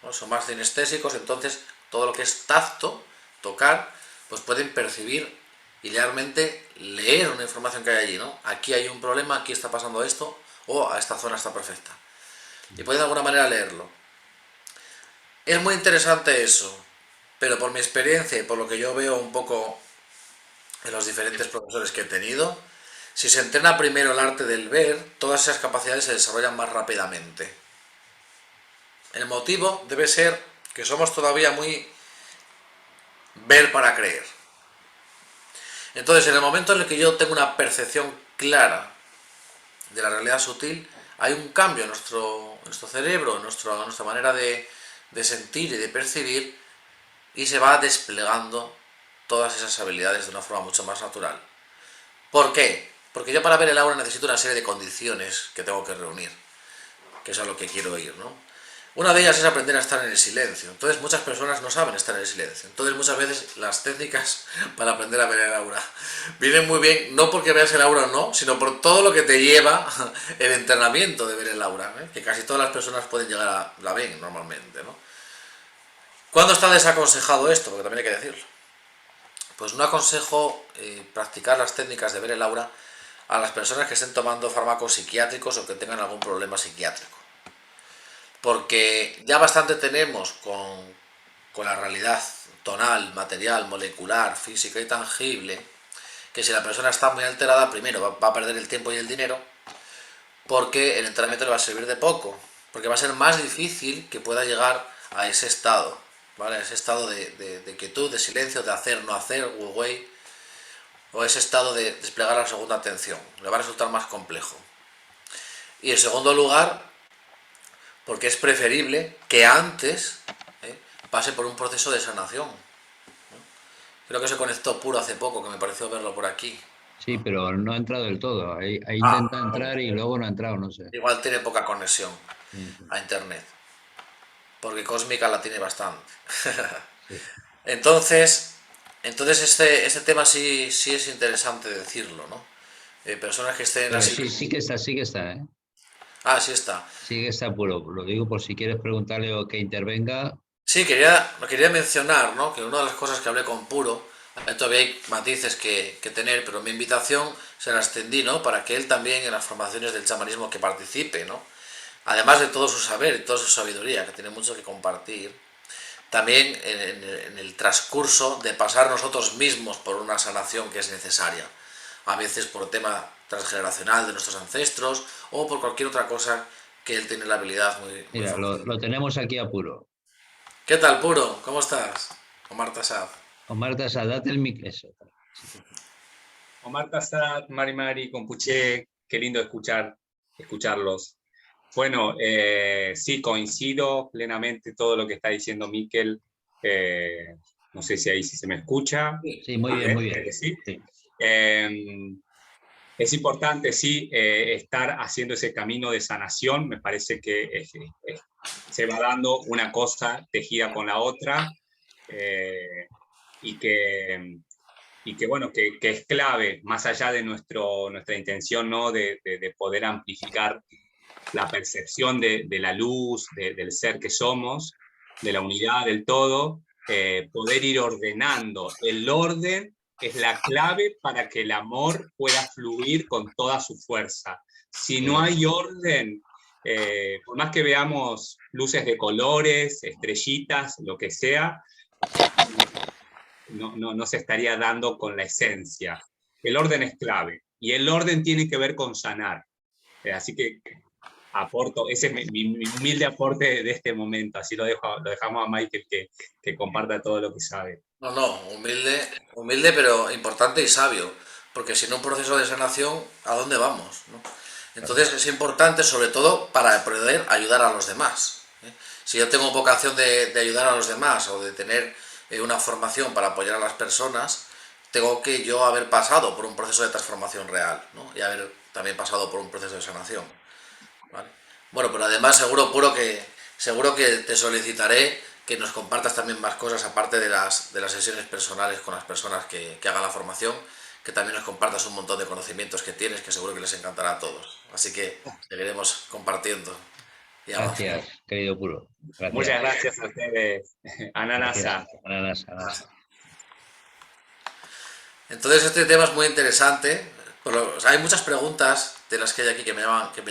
¿no? Son más cinestésicos, entonces todo lo que es tacto, tocar, pues pueden percibir y realmente leer una información que hay allí, ¿no? Aquí hay un problema, aquí está pasando esto, o a esta zona está perfecta. Y pueden de alguna manera leerlo. Es muy interesante eso, pero por mi experiencia y por lo que yo veo un poco en los diferentes profesores que he tenido, si se entrena primero el arte del ver, todas esas capacidades se desarrollan más rápidamente. El motivo debe ser que somos todavía muy ver para creer. Entonces, en el momento en el que yo tengo una percepción clara de la realidad sutil, hay un cambio en nuestro cerebro, en nuestra manera de sentir y de percibir, y se va desplegando todas esas habilidades de una forma mucho más natural. ¿Por qué? Porque yo para ver el aura necesito una serie de condiciones que tengo que reunir, que es a lo que quiero ir, ¿no? Una de ellas es aprender a estar en el silencio. Entonces muchas personas no saben estar en el silencio. Entonces muchas veces las técnicas para aprender a ver el aura vienen muy bien, no porque veas el aura o no, sino por todo lo que te lleva el entrenamiento de ver el aura, ¿eh? Que casi todas las personas pueden llegar a la ven normalmente, ¿no? ¿Cuándo está desaconsejado esto? Porque también hay que decirlo. Pues no aconsejo practicar las técnicas de ver el aura a las personas que estén tomando fármacos psiquiátricos o que tengan algún problema psiquiátrico. Porque ya bastante tenemos con la realidad tonal, material, molecular, física y tangible, que si la persona está muy alterada, primero va a perder el tiempo y el dinero, porque el entrenamiento le va a servir de poco, porque va a ser más difícil que pueda llegar a ese estado, ¿vale? A ese estado de quietud, de silencio, de hacer, no hacer, wu wei, o ese estado de desplegar la segunda atención. Le va a resultar más complejo. Y en segundo lugar, porque es preferible que antes pase por un proceso de sanación. Creo que se conectó Puro hace poco, que me pareció verlo por aquí. Sí, pero no ha entrado del todo. Ahí Ah, intenta entrar y luego no ha entrado, no sé. igual tiene poca conexión Sí, a internet, porque Cósmica la tiene bastante. sí. Entonces, este tema sí es interesante decirlo, ¿no? Personas que estén Pero así. sí que está, ¿eh? Ah, sí está. Sí que está Puro. Lo digo por si quieres preguntarle o que intervenga. Sí, quería mencionar, ¿no? Que una de las cosas que hablé con Puro, todavía hay matices que tener, pero mi invitación se la extendí, ¿no? Para que él también en las formaciones del chamanismo que participe, ¿no? Además de todo su saber y toda su sabiduría, que tiene mucho que compartir, también en el transcurso de pasar nosotros mismos por una sanación que es necesaria, a veces por tema transgeneracional de nuestros ancestros o por cualquier otra cosa que él tiene la habilidad muy Mira, fuerte. lo tenemos aquí a Puro. ¿Qué tal, Puro? ¿Cómo estás? Omar Tasad. Omar Tasa, date el mic. Eso. Sí. Omar Tassat, Mari Mari, Compuché, qué lindo escucharlos. Bueno, sí, coincido plenamente todo lo que está diciendo Miquel. No sé si ahí sí se me escucha. Sí, muy bien, muy bien. Sí. Sí. Es importante, sí, estar haciendo ese camino de sanación. Me parece que se va dando una cosa tejida con la otra y que bueno, que es clave, más allá de nuestra intención, ¿no? de poder amplificar la percepción de la luz, del ser que somos, de la unidad, del todo, poder ir ordenando. El orden es la clave para que el amor pueda fluir con toda su fuerza. Si no hay orden, por más que veamos luces de colores, estrellitas, lo que sea, no se estaría dando con la esencia. El orden es clave y el orden tiene que ver con sanar. Así que aporto, ese es mi humilde aporte de este momento. Así lo dejamos a Michael que comparta todo lo que sabe. No, humilde pero importante y sabio, porque sin un proceso de sanación, ¿a dónde vamos? ¿No? Entonces es importante sobre todo para poder ayudar a los demás. Si yo tengo vocación de ayudar a los demás o de tener una formación para apoyar a las personas, tengo que yo haber pasado por un proceso de transformación real, ¿no? Y haber también pasado por un proceso de sanación, ¿vale? Bueno, pero además seguro que te solicitaré que nos compartas también más cosas aparte de las sesiones personales con las personas que hagan la formación, que también nos compartas un montón de conocimientos que tienes, que seguro que les encantará a todos. Así que seguiremos compartiendo y avanzando. Gracias, querido Puro. Gracias. Muchas gracias a ustedes. Ananasa. Gracias. Ananasa. Entonces este tema es muy interesante. O sea, hay muchas preguntas de las que hay aquí que me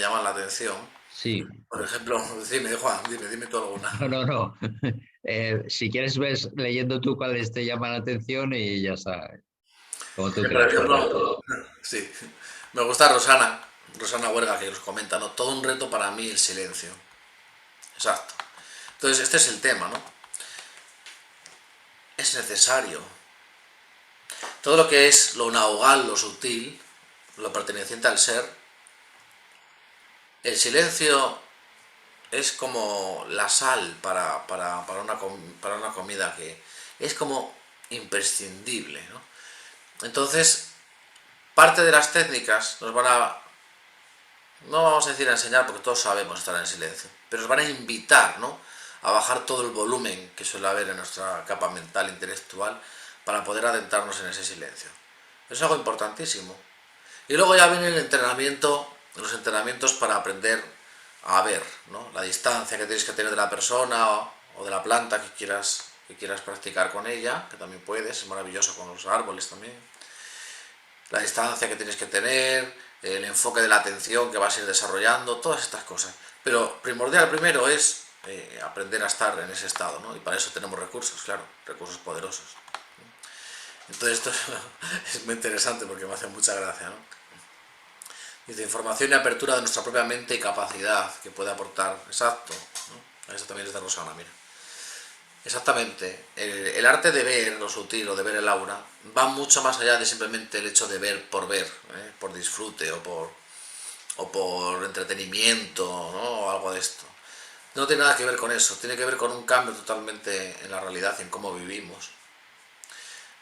llaman la atención. Sí. Por ejemplo, dime, Juan, dime tú alguna. No. Si quieres, ves leyendo tú cuáles te llaman la atención y ya sabes. Como tú Por creas. ejemplo, sí, me gusta Rosana Huerga, que nos comenta, ¿no? Todo un reto para mí el silencio. Exacto. Entonces, este es el tema, ¿no? Es necesario. Todo lo que es lo naugal, lo sutil, lo perteneciente al ser, el silencio es como la sal para una comida que es como imprescindible, ¿no? Entonces, parte de las técnicas nos van a, no vamos a decir a enseñar porque todos sabemos estar en silencio, pero nos van a invitar, ¿no? A bajar todo el volumen que suele haber en nuestra capa mental intelectual para poder adentrarnos en ese silencio. Eso es algo importantísimo. Y luego ya viene el entrenamiento, los entrenamientos para aprender a ver, ¿no? La distancia que tienes que tener de la persona o de la planta que quieras practicar con ella, que también puedes, es maravilloso con los árboles también. la distancia que tienes que tener, el enfoque de la atención que vas a ir desarrollando, todas estas cosas. Pero primordial primero es aprender a estar en ese estado, ¿no? Y para eso tenemos recursos, claro, recursos poderosos. Entonces esto es muy interesante porque me hace mucha gracia, ¿no? Dice, información y apertura de nuestra propia mente y capacidad que puede aportar. Exacto, ¿no? Eso también es de Rosana, mira. Exactamente. El arte de ver lo sutil o de ver el aura va mucho más allá de simplemente el hecho de ver, por disfrute o por entretenimiento, ¿no? O algo de esto. No tiene nada que ver con eso, tiene que ver con un cambio totalmente en la realidad y en cómo vivimos.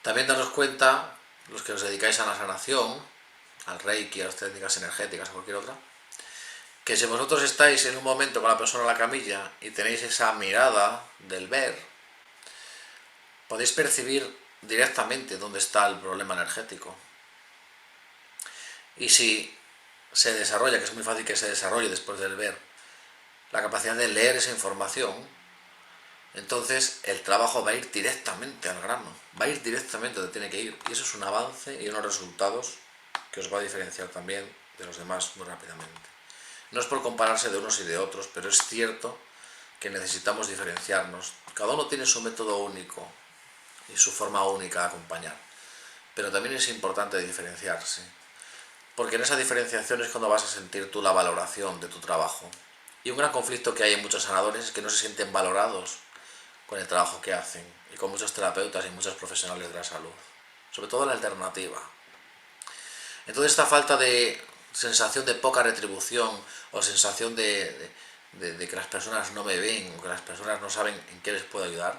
También daros cuenta, los que os dedicáis a la sanación, al Reiki, a las técnicas energéticas, a cualquier otra, que si vosotros estáis en un momento con la persona en la camilla y tenéis esa mirada del ver, podéis percibir directamente dónde está el problema energético. Y si se desarrolla, que es muy fácil que se desarrolle después del ver, la capacidad de leer esa información, entonces el trabajo va a ir directamente al grano, va a ir directamente donde tiene que ir. Y eso es un avance y unos resultados que os va a diferenciar también de los demás muy rápidamente. No es por compararse de unos y de otros, pero es cierto que necesitamos diferenciarnos. Cada uno tiene su método único y su forma única de acompañar. Pero también es importante diferenciarse, porque en esa diferenciación es cuando vas a sentir tú la valoración de tu trabajo. Y un gran conflicto que hay en muchos sanadores es que no se sienten valorados con el trabajo que hacen, y con muchos terapeutas y muchos profesionales de la salud, sobre todo la alternativa. Entonces esta falta de sensación de poca retribución o sensación de que las personas no me ven o que las personas no saben en qué les puedo ayudar,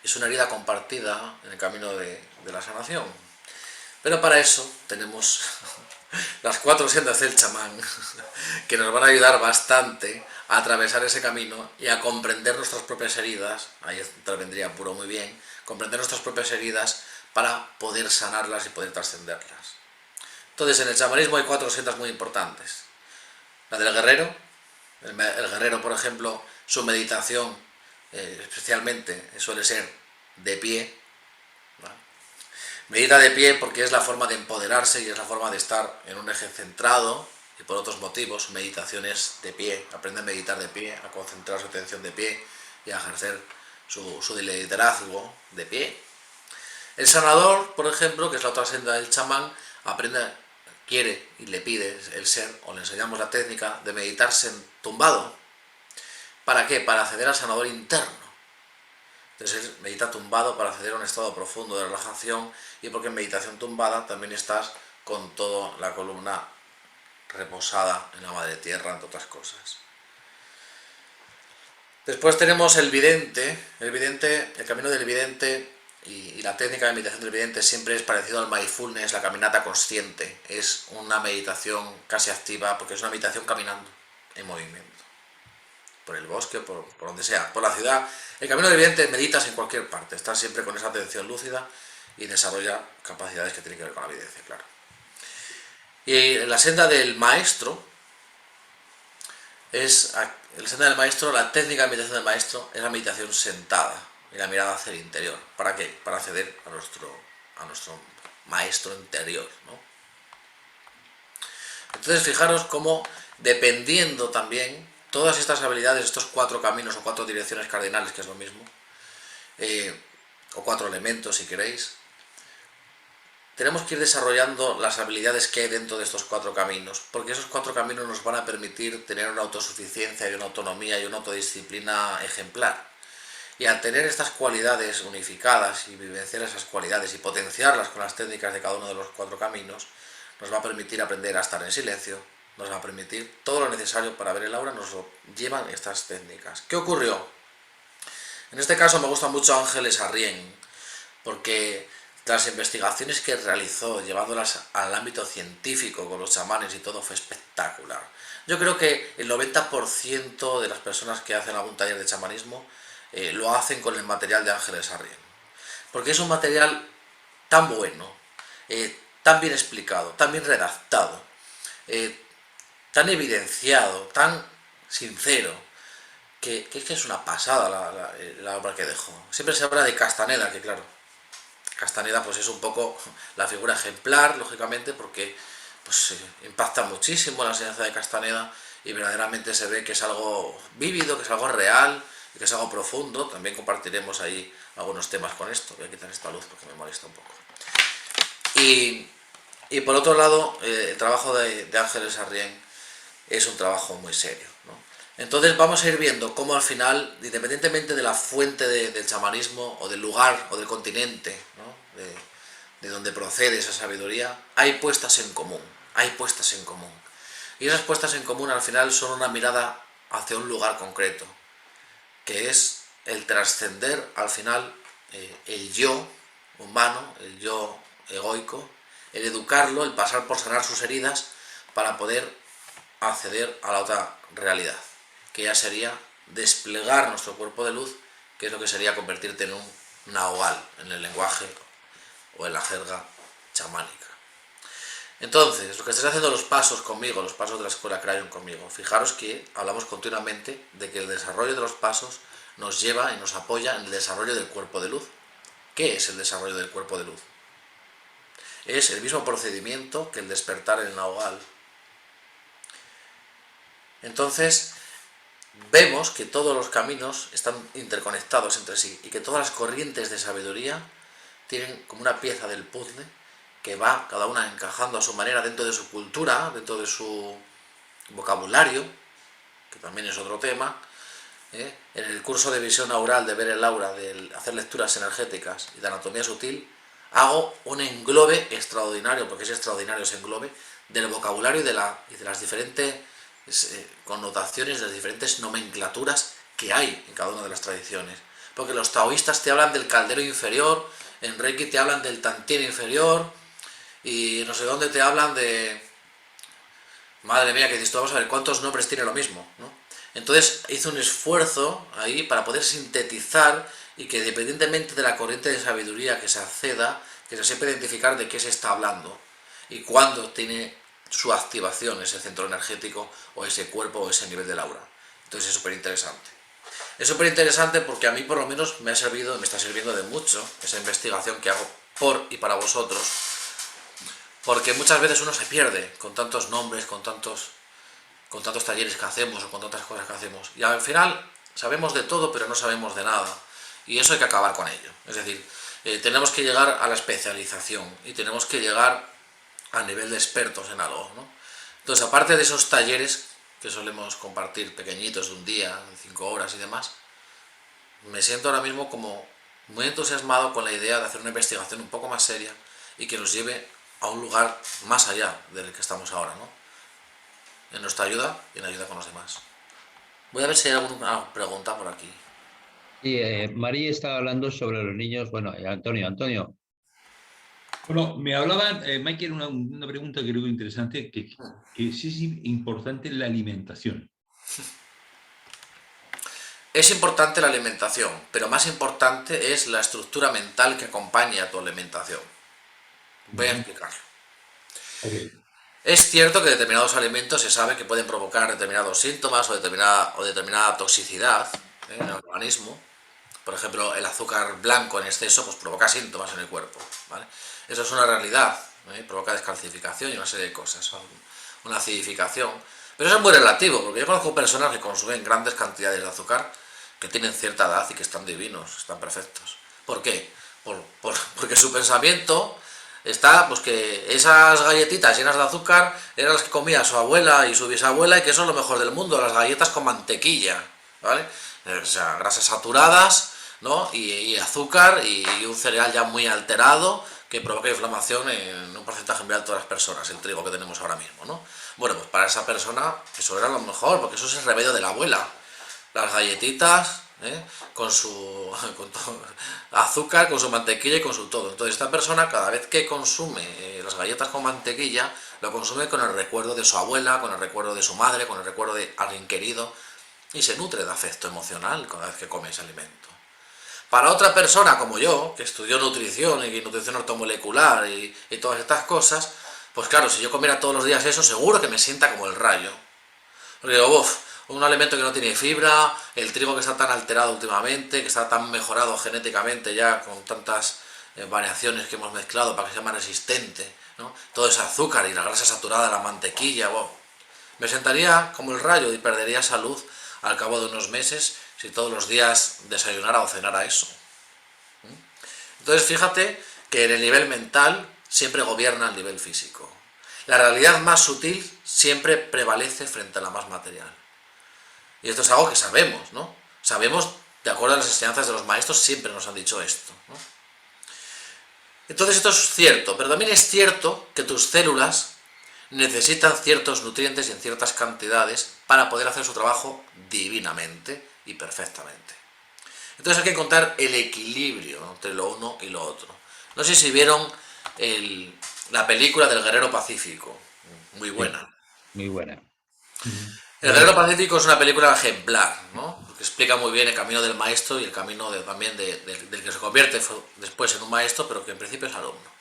es una herida compartida en el camino de la sanación. Pero para eso tenemos las 4 sendas del chamán, que nos van a ayudar bastante a atravesar ese camino y a comprender nuestras propias heridas. Ahí intervendría Puro muy bien, comprender nuestras propias heridas para poder sanarlas y poder trascenderlas. Entonces, en el chamanismo hay 4 sendas muy importantes. La del guerrero. El guerrero, por ejemplo, su meditación especialmente suele ser de pie, ¿vale? Medita de pie porque es la forma de empoderarse y es la forma de estar en un eje centrado, y por otros motivos, meditación es de pie. Aprende a meditar de pie, a concentrar su atención de pie y a ejercer su liderazgo de pie. El sanador, por ejemplo, que es la otra senda del chamán, quiere y le pide el ser, o le enseñamos la técnica de meditarse tumbado. ¿Para qué? Para acceder al sanador interno. Entonces él medita tumbado para acceder a un estado profundo de relajación, y porque en meditación tumbada también estás con toda la columna reposada en la madre tierra, entre otras cosas. Después tenemos el vidente. El camino del vidente y la técnica de meditación del vidente siempre es parecido al mindfulness, la caminata consciente. Es una meditación casi activa porque es una meditación caminando en movimiento. Por el bosque, por donde sea, por la ciudad. El camino del vidente meditas en cualquier parte, estás siempre con esa atención lúcida y desarrolla capacidades que tienen que ver con la evidencia, claro. Y la senda del maestro la técnica de meditación del maestro es la meditación sentada y la mirada hacia el interior. ¿Para qué? Para acceder a nuestro maestro interior, ¿no? Entonces fijaros cómo, dependiendo también, todas estas habilidades, estos 4 caminos o 4 direcciones cardinales, que es lo mismo, o 4 elementos si queréis, tenemos que ir desarrollando las habilidades que hay dentro de estos 4 caminos, porque esos 4 caminos nos van a permitir tener una autosuficiencia y una autonomía y una autodisciplina ejemplar. Y al tener estas cualidades unificadas y vivenciar esas cualidades y potenciarlas con las técnicas de cada uno de los 4 caminos, nos va a permitir aprender a estar en silencio, nos va a permitir todo lo necesario para ver el aura, nos lo llevan estas técnicas. ¿Qué ocurrió? En este caso me gusta mucho Ángeles Arrién, porque las investigaciones que realizó, llevándolas al ámbito científico con los chamanes y todo, fue espectacular. Yo creo que el 90% de las personas que hacen algún taller de chamanismo lo hacen con el material de Ángeles Arrién, porque es un material tan bueno, tan bien explicado, tan bien redactado, tan evidenciado, tan sincero, que es una pasada la obra que dejó. Siempre se habla de Castaneda, que claro, Castaneda pues es un poco la figura ejemplar, lógicamente, porque pues impacta muchísimo la enseñanza de Castaneda y verdaderamente se ve que es algo vívido, que es algo real y que es algo profundo. También compartiremos ahí algunos temas con esto. Voy a quitar esta luz porque me molesta un poco. Y por otro lado, el trabajo de Ángeles Arrién es un trabajo muy serio, ¿no? Entonces vamos a ir viendo cómo al final, independientemente de la fuente del chamanismo o del lugar o del continente, ¿no?, de donde procede esa sabiduría, hay puestas en común, hay puestas en común. Y esas puestas en común al final son una mirada hacia un lugar concreto, que es el trascender al final el yo humano, el yo egoico, el educarlo, el pasar por sanar sus heridas para poder acceder a la otra realidad, que ya sería desplegar nuestro cuerpo de luz, que es lo que sería convertirte en un nahual, en el lenguaje o en la jerga chamánica. Entonces, lo que estáis haciendo los pasos conmigo, los pasos de la escuela Crayon conmigo, fijaros que hablamos continuamente de que el desarrollo de los pasos nos lleva y nos apoya en el desarrollo del cuerpo de luz. ¿Qué es el desarrollo del cuerpo de luz? Es el mismo procedimiento que el despertar en el nahual. Entonces, vemos que todos los caminos están interconectados entre sí y que todas las corrientes de sabiduría tienen como una pieza del puzzle que va cada una encajando a su manera dentro de su cultura, dentro de su vocabulario, que también es otro tema. En el curso de visión aural, de ver el aura, de hacer lecturas energéticas y de anatomía sutil, hago un englobe extraordinario, porque es extraordinario ese englobe, del vocabulario y de las diferentes connotaciones, de las diferentes nomenclaturas que hay en cada una de las tradiciones. Porque los taoístas te hablan del caldero inferior, en Reiki te hablan del tantien inferior, y no sé dónde te hablan de... Madre mía, que dices tú, vamos a ver cuántos nombres tiene lo mismo, ¿no? Entonces hizo un esfuerzo ahí para poder sintetizar y que independientemente de la corriente de sabiduría que se acceda, que se sepa identificar de qué se está hablando y cuándo tiene su activación ese centro energético o ese cuerpo o ese nivel del aura. Entonces es súper interesante. Es súper interesante porque a mí por lo menos me ha servido, me está sirviendo de mucho esa investigación que hago por y para vosotros, porque muchas veces uno se pierde con tantos nombres, con tantos talleres que hacemos o con tantas cosas que hacemos. Y al final sabemos de todo, pero no sabemos de nada. Y eso hay que acabar con ello. Es decir, tenemos que llegar a la especialización y tenemos que llegar a nivel de expertos en algo, ¿no? Entonces, aparte de esos talleres que solemos compartir pequeñitos de un día, 5 horas y demás, me siento ahora mismo como muy entusiasmado con la idea de hacer una investigación un poco más seria y que nos lleve a un lugar más allá del que estamos ahora, ¿no? En nuestra ayuda y en ayuda con los demás. Voy a ver si hay alguna pregunta por aquí. Sí, María estaba hablando sobre los niños. Bueno, Antonio. Bueno, me hablaban, Michael, una pregunta que creo interesante, que sí es importante la alimentación. Es importante la alimentación, pero más importante es la estructura mental que acompaña a tu alimentación. Voy a explicarlo. Okay. Es cierto que determinados alimentos se sabe que pueden provocar determinados síntomas o determinada toxicidad en el organismo. Por ejemplo, el azúcar blanco en exceso pues provoca síntomas en el cuerpo, ¿vale? Eso es una realidad, provoca descalcificación y una serie de cosas, una acidificación. Pero eso es muy relativo, porque yo conozco personas que consumen grandes cantidades de azúcar, que tienen cierta edad y que están divinos, están perfectos. ¿Por qué? Porque su pensamiento está, pues que esas galletitas llenas de azúcar eran las que comía su abuela y su bisabuela y que eso es lo mejor del mundo, las galletas con mantequilla, ¿vale? O sea, grasas saturadas, ¿no? Y azúcar y un cereal ya muy alterado que provoca inflamación en un porcentaje muy alto de las personas, el trigo que tenemos ahora mismo, ¿no? Bueno, pues para esa persona eso era lo mejor, porque eso es el remedio de la abuela. Las galletitas, con su azúcar, con su mantequilla y con su todo. Entonces esta persona cada vez que consume las galletas con mantequilla, lo consume con el recuerdo de su abuela, con el recuerdo de su madre, con el recuerdo de alguien querido, y se nutre de afecto emocional cada vez que come ese alimento. Para otra persona como yo, que estudió nutrición y nutrición ortomolecular y todas estas cosas, pues claro, si yo comiera todos los días eso, seguro que me sienta como el rayo. Porque digo, un alimento que no tiene fibra, el trigo que está tan alterado últimamente, que está tan mejorado genéticamente ya con tantas variaciones que hemos mezclado para que sea más resistente, ¿no? Todo ese azúcar y la grasa saturada, la mantequilla, wow. Me sentaría como el rayo y perdería salud al cabo de unos meses si todos los días desayunara o cenara eso. Entonces fíjate que en el nivel mental siempre gobierna el nivel físico. La realidad más sutil siempre prevalece frente a la más material. Y esto es algo que sabemos, ¿no? Sabemos, de acuerdo a las enseñanzas de los maestros, siempre nos han dicho esto, ¿no? Entonces esto es cierto, pero también es cierto que tus células necesitan ciertos nutrientes y en ciertas cantidades para poder hacer su trabajo divinamente y perfectamente. Entonces hay que encontrar el equilibrio, ¿no?, entre lo uno y lo otro. No sé si vieron la película del Guerrero Pacífico, muy buena. Sí, muy buena. El Guerrero Pacífico es una película ejemplar, ¿no?, que explica muy bien el camino del maestro y el camino también del que se convierte después en un maestro, pero que en principio es alumno.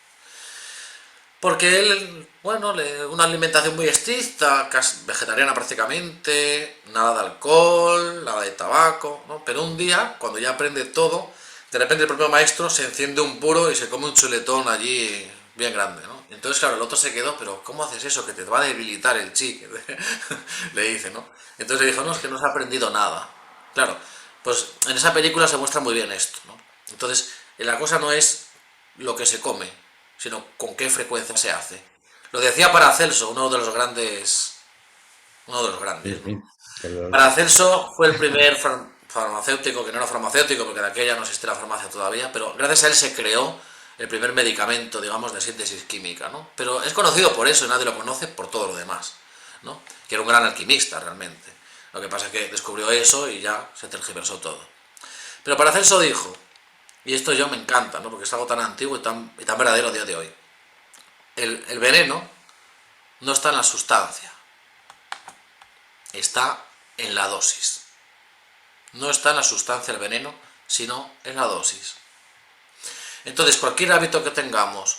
Porque él, bueno, una alimentación muy estricta, casi vegetariana prácticamente, nada de alcohol, nada de tabaco, ¿no? Pero un día, cuando ya aprende todo, de repente el propio maestro se enciende un puro y se come un chuletón allí bien grande, ¿no? Entonces, claro, el otro se quedó, pero ¿cómo haces eso? Que te va a debilitar el chi, le dice, ¿no? Entonces le dijo, no, es que no has aprendido nada. Claro, pues en esa película se muestra muy bien esto, ¿no? Entonces, la cosa no es lo que se come, sino con qué frecuencia se hace. Lo decía Paracelso, uno de los grandes, Sí, ¿no? sí, pero Paracelso fue el primer farmacéutico, que no era farmacéutico, porque de aquella no existía la farmacia todavía, pero gracias a él se creó el primer medicamento, digamos, de síntesis química, ¿no? Pero es conocido por eso y nadie lo conoce por todo lo demás, ¿no? Que era un gran alquimista realmente. Lo que pasa es que descubrió eso y ya se tergiversó todo. Pero Paracelso dijo, y esto yo me encanta, ¿no?, porque es algo tan antiguo y tan verdadero a día de hoy. El veneno no está en la sustancia, está en la dosis. No está en la sustancia el veneno, sino en la dosis. Entonces, cualquier hábito que tengamos,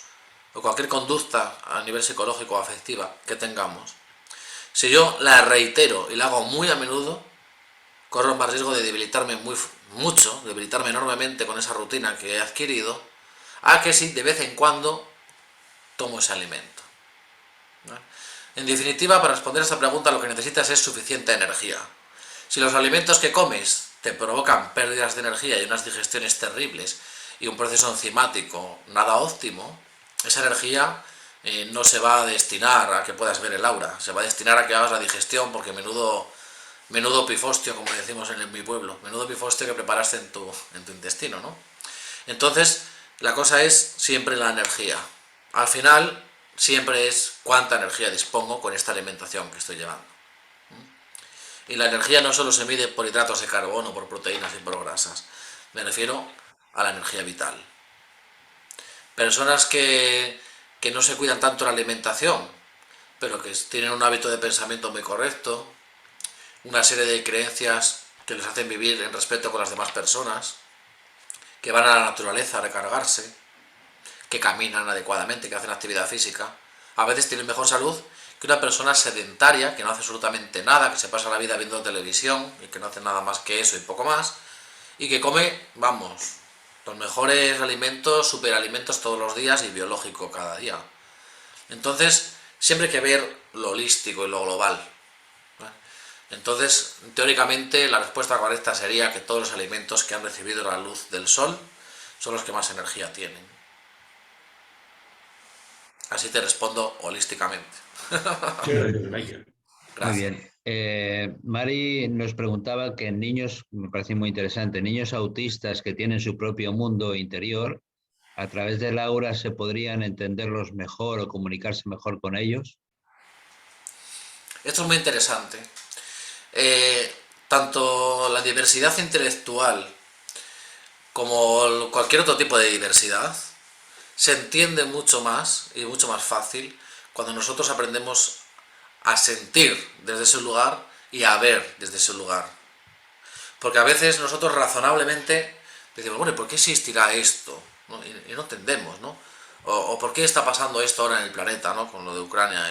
o cualquier conducta a nivel psicológico o afectiva que tengamos, si yo la reitero y la hago muy a menudo, corro más riesgo de debilitarme mucho, debilitarme enormemente con esa rutina que he adquirido, a que si de vez en cuando tomo ese alimento. ¿Vale? En definitiva, para responder a esta pregunta, lo que necesitas es suficiente energía. Si los alimentos que comes te provocan pérdidas de energía y unas digestiones terribles y un proceso enzimático nada óptimo, esa energía no se va a destinar a que puedas ver el aura, se va a destinar a que hagas la digestión, porque menudo pifostio, como decimos en mi pueblo, menudo pifostio que preparaste en tu intestino, ¿no? Entonces, la cosa es siempre la energía. Al final, siempre es cuánta energía dispongo con esta alimentación que estoy llevando. Y la energía no solo se mide por hidratos de carbono, por proteínas y por grasas. Me refiero a la energía vital. Personas que no se cuidan tanto la alimentación, pero que tienen un hábito de pensamiento muy correcto, una serie de creencias que les hacen vivir en respeto con las demás personas, que van a la naturaleza a recargarse, que caminan adecuadamente, que hacen actividad física, a veces tienen mejor salud que una persona sedentaria, que no hace absolutamente nada, que se pasa la vida viendo televisión y que no hace nada más que eso y poco más, y que come, vamos, los mejores alimentos, superalimentos todos los días y biológico cada día. Entonces, siempre hay que ver lo holístico y lo global. Entonces, teóricamente, la respuesta correcta sería que todos los alimentos que han recibido la luz del sol son los que más energía tienen. Así te respondo holísticamente. Muy bien. Mari nos preguntaba que en niños, me parece muy interesante, niños autistas que tienen su propio mundo interior, ¿a través del aura se podrían entenderlos mejor o comunicarse mejor con ellos? Esto es muy interesante. Tanto la diversidad intelectual como cualquier otro tipo de diversidad se entiende mucho más y mucho más fácil cuando nosotros aprendemos a sentir desde ese lugar y a ver desde ese lugar. Porque a veces nosotros razonablemente decimos, bueno, ¿y por qué existirá esto? ¿No? Y no entendemos, ¿no? O ¿por qué está pasando esto ahora en el planeta, ¿no?, con lo de Ucrania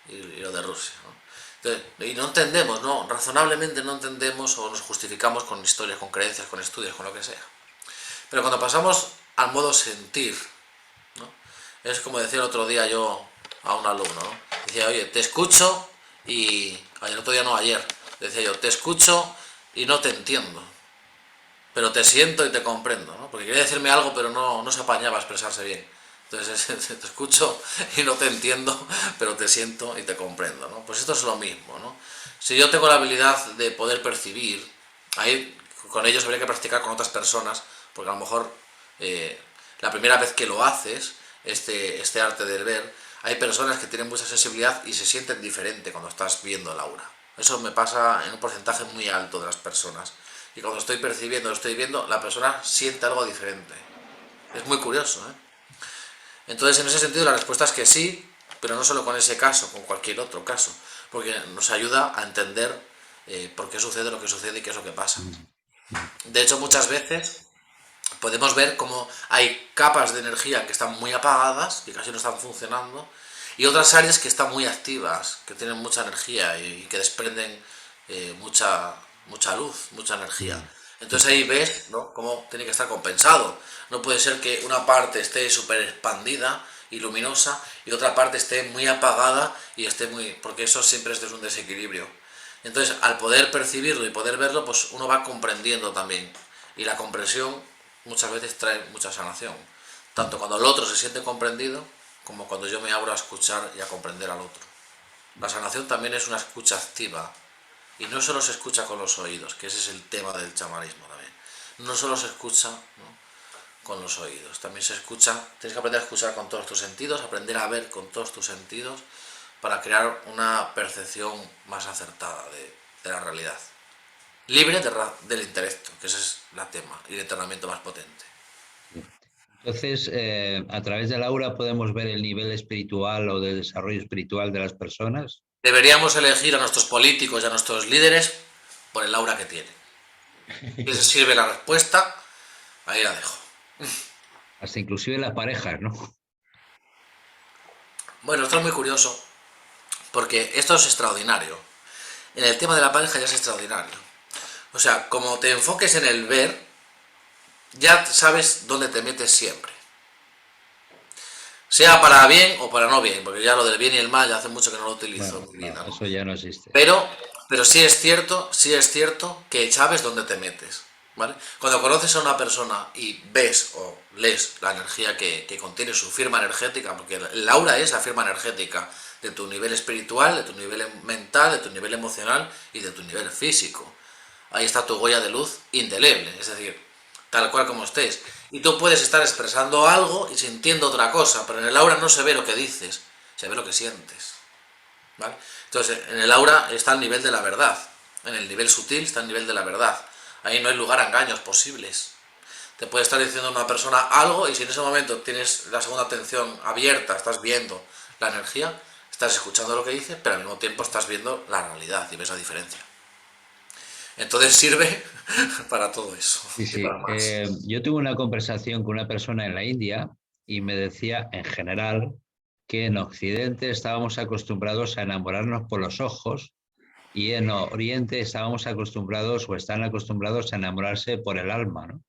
y lo de Rusia, ¿no? Entonces, y no entendemos, ¿no? Razonablemente no entendemos o nos justificamos con historias, con creencias, con estudios, con lo que sea. Pero cuando pasamos al modo sentir, ¿no? Es como decía el otro día yo a un alumno, ¿no? Decía, oye, te escucho y... El otro día no, ayer. Decía yo, te escucho y no te entiendo, pero te siento y te comprendo, ¿no? Porque quería decirme algo, pero no se apañaba a expresarse bien. Entonces, te escucho y no te entiendo, pero te siento y te comprendo, ¿no? Pues esto es lo mismo, ¿no? Si yo tengo la habilidad de poder percibir, ahí con ellos habría que practicar con otras personas, porque a lo mejor la primera vez que lo haces, este arte del ver, hay personas que tienen mucha sensibilidad y se sienten diferente cuando estás viendo el aura. Eso me pasa en un porcentaje muy alto de las personas. Y cuando estoy percibiendo, lo estoy viendo, la persona siente algo diferente. Es muy curioso, ¿eh? Entonces, en ese sentido, la respuesta es que sí, pero no solo con ese caso, con cualquier otro caso, porque nos ayuda a entender por qué sucede lo que sucede y qué es lo que pasa. De hecho, muchas veces podemos ver cómo hay capas de energía que están muy apagadas, que casi no están funcionando, y otras áreas que están muy activas, que tienen mucha energía y que desprenden mucha luz, mucha energía. Entonces ahí ves, ¿no?, cómo tiene que estar compensado. No puede ser que una parte esté súper expandida y luminosa y otra parte esté muy apagada y esté muy... porque eso siempre es desde un desequilibrio. Entonces, al poder percibirlo y poder verlo, pues uno va comprendiendo también. Y la comprensión muchas veces trae mucha sanación. Tanto cuando el otro se siente comprendido, como cuando yo me abro a escuchar y a comprender al otro. La sanación también es una escucha activa. Y no solo se escucha con los oídos, que ese es el tema del chamanismo también. No solo se escucha, ¿no?, con los oídos, también se escucha, tienes que aprender a escuchar con todos tus sentidos, aprender a ver con todos tus sentidos, para crear una percepción más acertada de la realidad. Libre del intelecto, que ese es el tema y el entrenamiento más potente. Entonces, a través del aura podemos ver el nivel espiritual o de desarrollo espiritual de las personas. Deberíamos elegir a nuestros políticos y a nuestros líderes por el aura que tienen. Si les sirve la respuesta, ahí la dejo. Hasta inclusive las parejas, ¿no? Bueno, esto es muy curioso, porque esto es extraordinario. En el tema de la pareja ya es extraordinario. O sea, como te enfoques en el ver, ya sabes dónde te metes siempre. Sea para bien o para no bien, porque ya lo del bien y el mal ya hace mucho que no lo utilizo en mi vida, ¿no? Eso ya no existe. Pero sí es cierto que sabes dónde te metes, ¿vale? Cuando conoces a una persona y ves o lees la energía que contiene su firma energética, porque el aura es la firma energética de tu nivel espiritual, de tu nivel mental, de tu nivel emocional y de tu nivel físico. Ahí está tu huella de luz indeleble, es decir, tal cual como estés. Y tú puedes estar expresando algo y sintiendo otra cosa, pero en el aura no se ve lo que dices, se ve lo que sientes, ¿vale? Entonces, en el aura está el nivel de la verdad, en el nivel sutil está el nivel de la verdad. Ahí no hay lugar a engaños posibles. Te puede estar diciendo una persona algo y si en ese momento tienes la segunda atención abierta, estás viendo la energía, estás escuchando lo que dice, pero al mismo tiempo estás viendo la realidad y ves la diferencia. Entonces sirve para todo eso. Sí, sí. Para más. Yo tuve una conversación con una persona en la India y me decía, en general, que en Occidente estábamos acostumbrados a enamorarnos por los ojos y en Oriente estábamos acostumbrados o están acostumbrados a enamorarse por el alma, ¿no?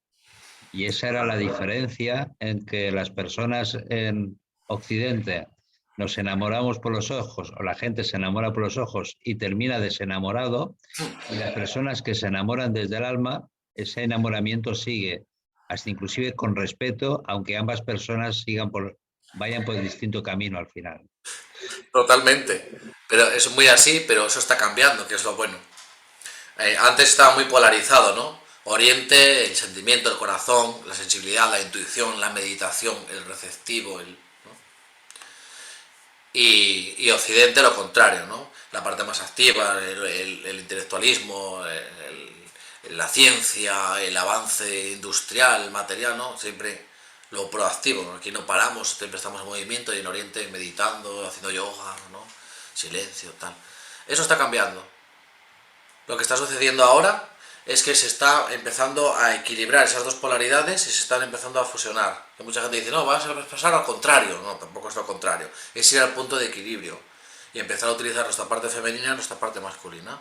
Y esa era la diferencia en que las personas en Occidente nos enamoramos por los ojos o la gente se enamora por los ojos y termina desenamorado, y las personas que se enamoran desde el alma, ese enamoramiento sigue, hasta inclusive con respeto, aunque ambas personas vayan por distinto camino al final. Totalmente. Pero es muy así, pero eso está cambiando, que es lo bueno. Antes estaba muy polarizado, ¿no? Oriente, el sentimiento, el corazón, la sensibilidad, la intuición, la meditación, el receptivo, ¿no? Y Occidente lo contrario, ¿no? La parte más activa, el intelectualismo, la ciencia, el avance industrial, material, ¿no? Siempre lo proactivo. Aquí no paramos, siempre estamos en movimiento y en Oriente meditando, haciendo yoga, ¿no? Silencio, tal. Eso está cambiando. Lo que está sucediendo ahora es que se está empezando a equilibrar esas dos polaridades y se están empezando a fusionar. Que mucha gente dice, no, vas a pasar al contrario. No, tampoco es lo contrario. Es ir al punto de equilibrio y empezar a utilizar nuestra parte femenina y nuestra parte masculina.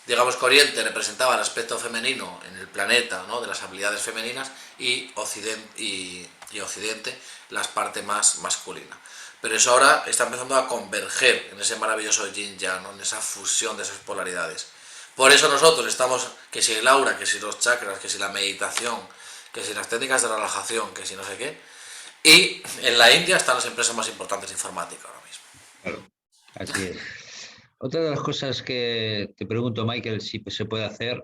digamos que Oriente representaba el aspecto femenino en el planeta, ¿no? De las habilidades femeninas, y Occidente las partes más masculinas. Pero eso ahora está empezando a converger en ese maravilloso yin-yang, ¿no? En esa fusión de esas polaridades. Por eso nosotros estamos, que si el aura, que si los chakras, que si la meditación, que si las técnicas de relajación, que si no sé qué. Y en la India están las empresas más importantes de informática ahora mismo. Claro, así es. Otra de las cosas que te pregunto, Michael, si se puede hacer,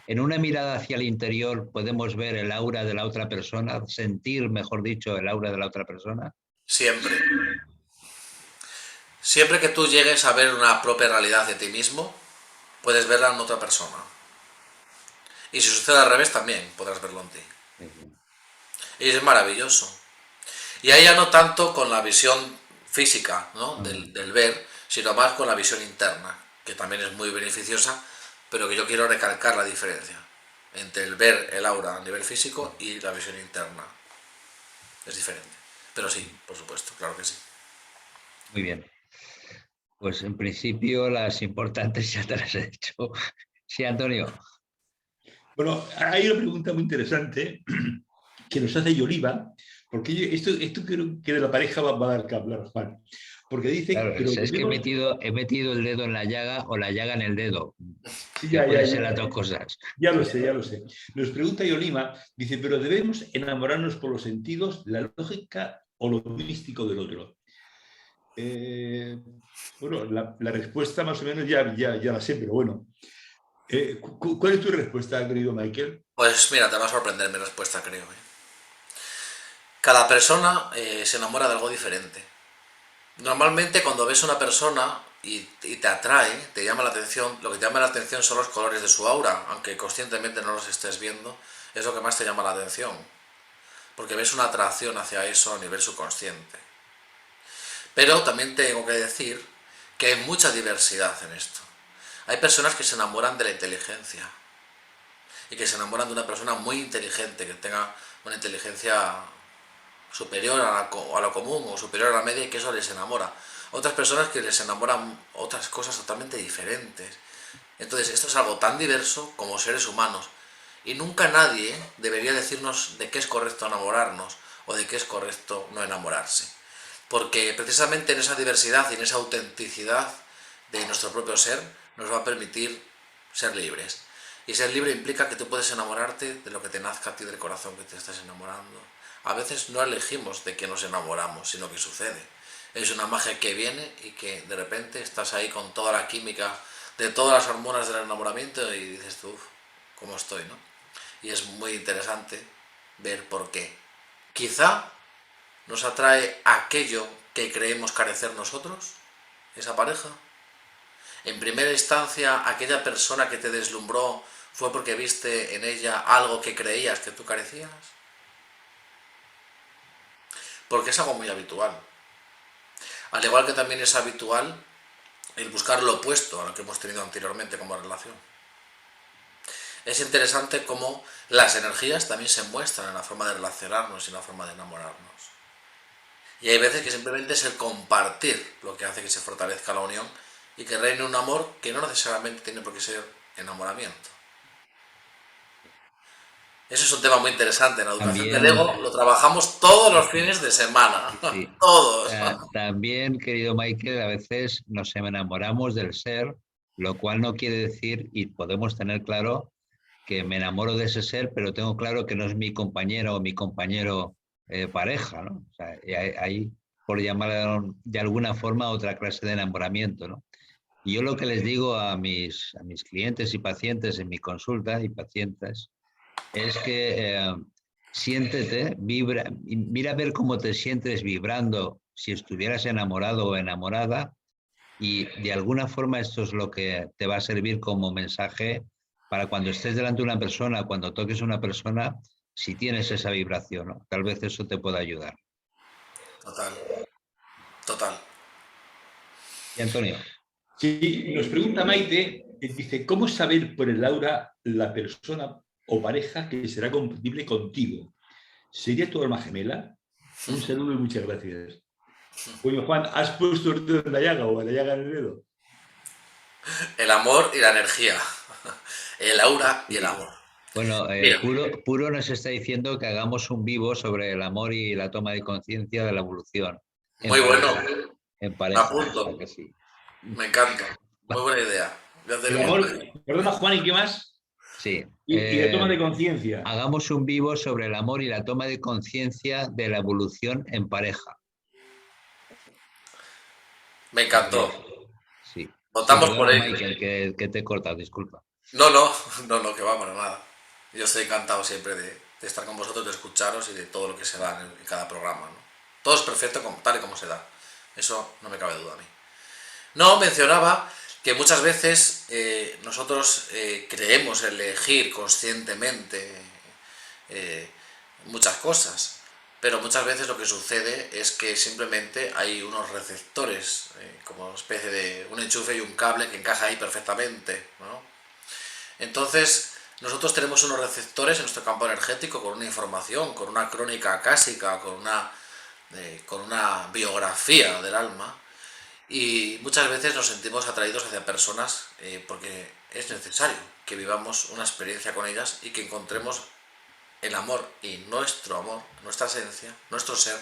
en una mirada hacia el interior podemos ver el aura de la otra persona, sentir, mejor dicho, el aura de la otra persona. Siempre. Siempre que tú llegues a ver una propia realidad de ti mismo, puedes verla en otra persona. Y si sucede al revés, también podrás verlo en ti. Y es maravilloso. Y ahí ya no tanto con la visión física, ¿no? del ver, sino más con la visión interna, que también es muy beneficiosa, pero que yo quiero recalcar la diferencia entre el ver el aura a nivel físico y la visión interna. Es diferente. Pero sí, por supuesto, claro que sí. Muy bien. Pues en principio las importantes ya te las he hecho. Sí, Antonio. Bueno, hay una pregunta muy interesante que nos hace Yoliva, porque esto creo que de la pareja va a dar que hablar, Juan. Porque dice, Claro, pero es que debemos... he metido el dedo en la llaga o la llaga en el dedo, Sí, que pueden ser las dos cosas. ya lo sé, ya lo sé. Nos pregunta Yolima, dice, pero debemos enamorarnos por los sentidos, la lógica o lo místico del otro. Bueno, la respuesta más o menos ya la sé, pero bueno. ¿Cuál es tu respuesta, querido Michael? Pues mira, te va a sorprender mi respuesta, creo. Cada persona se enamora de algo diferente. Normalmente cuando ves a una persona y te atrae, te llama la atención, lo que te llama la atención son los colores de su aura, aunque conscientemente no los estés viendo, es lo que más te llama la atención. Porque ves una atracción hacia eso a nivel subconsciente. Pero también tengo que decir que hay mucha diversidad en esto. Hay personas que se enamoran de la inteligencia y que se enamoran de una persona muy inteligente, que tenga una inteligencia superior a lo común o superior a la media, y que eso les enamora. Otras personas que les enamoran otras cosas totalmente diferentes. Entonces esto es algo tan diverso como seres humanos, y nunca nadie debería decirnos de qué es correcto enamorarnos o de qué es correcto no enamorarse, porque precisamente en esa diversidad y en esa autenticidad de nuestro propio ser nos va a permitir ser libres. Y ser libre implica que tú puedes enamorarte de lo que te nazca a ti del corazón que te estás enamorando. A veces no elegimos de qué nos enamoramos, sino que sucede. Es una magia que viene y que de repente estás ahí con toda la química de todas las hormonas del enamoramiento y dices tú, ¿cómo estoy, no? Y es muy interesante ver por qué. Quizá nos atrae aquello que creemos carecer nosotros, esa pareja. En primera instancia, aquella persona que te deslumbró fue porque viste en ella algo que creías que tú carecías. Porque es algo muy habitual. Al igual que también es habitual el buscar lo opuesto a lo que hemos tenido anteriormente como relación. Es interesante cómo las energías también se muestran en la forma de relacionarnos y en la forma de enamorarnos. Y hay veces que simplemente es el compartir lo que hace que se fortalezca la unión y que reine un amor que no necesariamente tiene por qué ser enamoramiento. Eso es un tema muy interesante. En la educación del ego lo trabajamos todos los fines de semana. Sí. Todos. También, querido Michael, a veces nos enamoramos del ser, lo cual no quiere decir, y podemos tener claro, que me enamoro de ese ser, pero tengo claro que no es mi compañero o mi compañero pareja, ¿no? O sea, hay, por llamarlo de alguna forma, otra clase de enamoramiento, ¿no? Y yo lo que les digo a mis clientes y pacientes en mi consulta y pacientes es que siéntete, vibra, mira a ver cómo te sientes vibrando si estuvieras enamorado o enamorada, y de alguna forma esto es lo que te va a servir como mensaje para cuando estés delante de una persona, cuando toques a una persona, si tienes esa vibración, ¿no? Tal vez eso te pueda ayudar. Total. Total. Y Antonio. Sí, nos pregunta Maite, dice, ¿cómo saber por el aura la persona o pareja que será compatible contigo? ¿Sería tu alma gemela? Un saludo y muchas gracias. Oye, Juan, ¿has puesto el dedo en la llaga o en la llaga en el dedo? El amor y la energía. El aura y el Sí. amor. Bueno, Mira, Puro nos está diciendo que hagamos un vivo sobre el amor y la toma de conciencia de la evolución en muy bueno. pareja, en Me pareja, ¿a apunto. que sí? Me encanta. Muy buena idea. Voy a hacer El un amor, montaje. perdona Juan, ¿y qué más? Sí. Y la toma de conciencia. Hagamos un vivo sobre el amor y la toma de conciencia de la evolución en pareja. Me Así es. encantó. Sí. Sí, Votamos por perdona, ello. Michael, que te he cortado, disculpa. No, no, no, no, que vamos, nada. Yo estoy encantado siempre de estar con vosotros, de escucharos y de todo lo que se da en cada programa, ¿no? Todo es perfecto tal y como se da. Eso no me cabe duda a mí. No, mencionaba que muchas veces nosotros creemos elegir conscientemente eh, muchas cosas, pero muchas veces lo que sucede es que simplemente hay unos receptores, como una especie de un enchufe y un cable que encaja ahí perfectamente, ¿no? Entonces, nosotros tenemos unos receptores en nuestro campo energético con una información, con una crónica acásica, con una biografía del alma, y muchas veces nos sentimos atraídos hacia personas porque es necesario que vivamos una experiencia con ellas y que encontremos el amor, nuestra esencia, nuestro ser,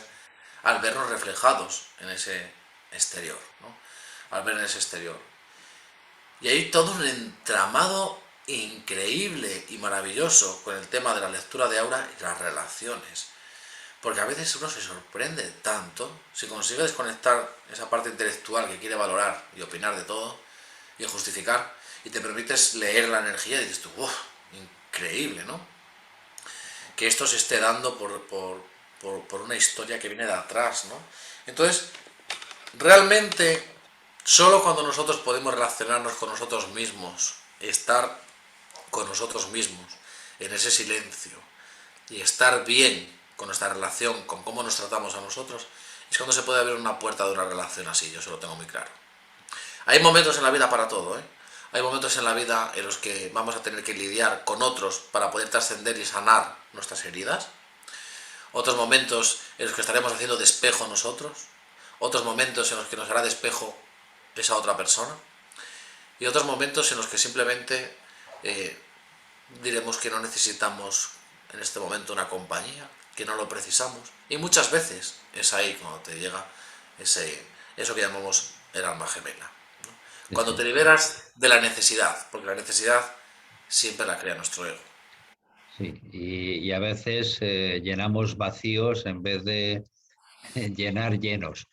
al vernos reflejados en ese exterior, ¿no? Al ver en ese exterior. Y hay todo un entramado increíble y maravilloso con el tema de la lectura de aura y las relaciones. Porque a veces uno se sorprende tanto si consigue desconectar esa parte intelectual que quiere valorar y opinar de todo y justificar y te permites leer la energía y dices tú, ¡wow! Increíble, ¿no? Que esto se esté dando por una historia que viene de atrás, ¿no? Entonces, realmente, solo cuando nosotros podemos relacionarnos con nosotros mismos, estar con nosotros mismos, en ese silencio, y estar bien con nuestra relación, con cómo nos tratamos a nosotros, es cuando se puede abrir una puerta de una relación así, yo se lo tengo muy claro. Hay momentos en la vida para todo, ¿eh? Hay momentos en la vida en los que vamos a tener que lidiar con otros para poder trascender y sanar nuestras heridas. Otros momentos en los que estaremos haciendo de espejo nosotros. Otros momentos en los que nos hará de espejo esa otra persona. Y otros momentos en los que simplemente diremos que no necesitamos en este momento una compañía, que no lo precisamos. Y muchas veces es ahí cuando te llega eso que llamamos el alma gemela, ¿no? Cuando te liberas de la necesidad, porque la necesidad siempre la crea nuestro ego. Sí, y a veces llenamos vacíos en vez de llenar llenos,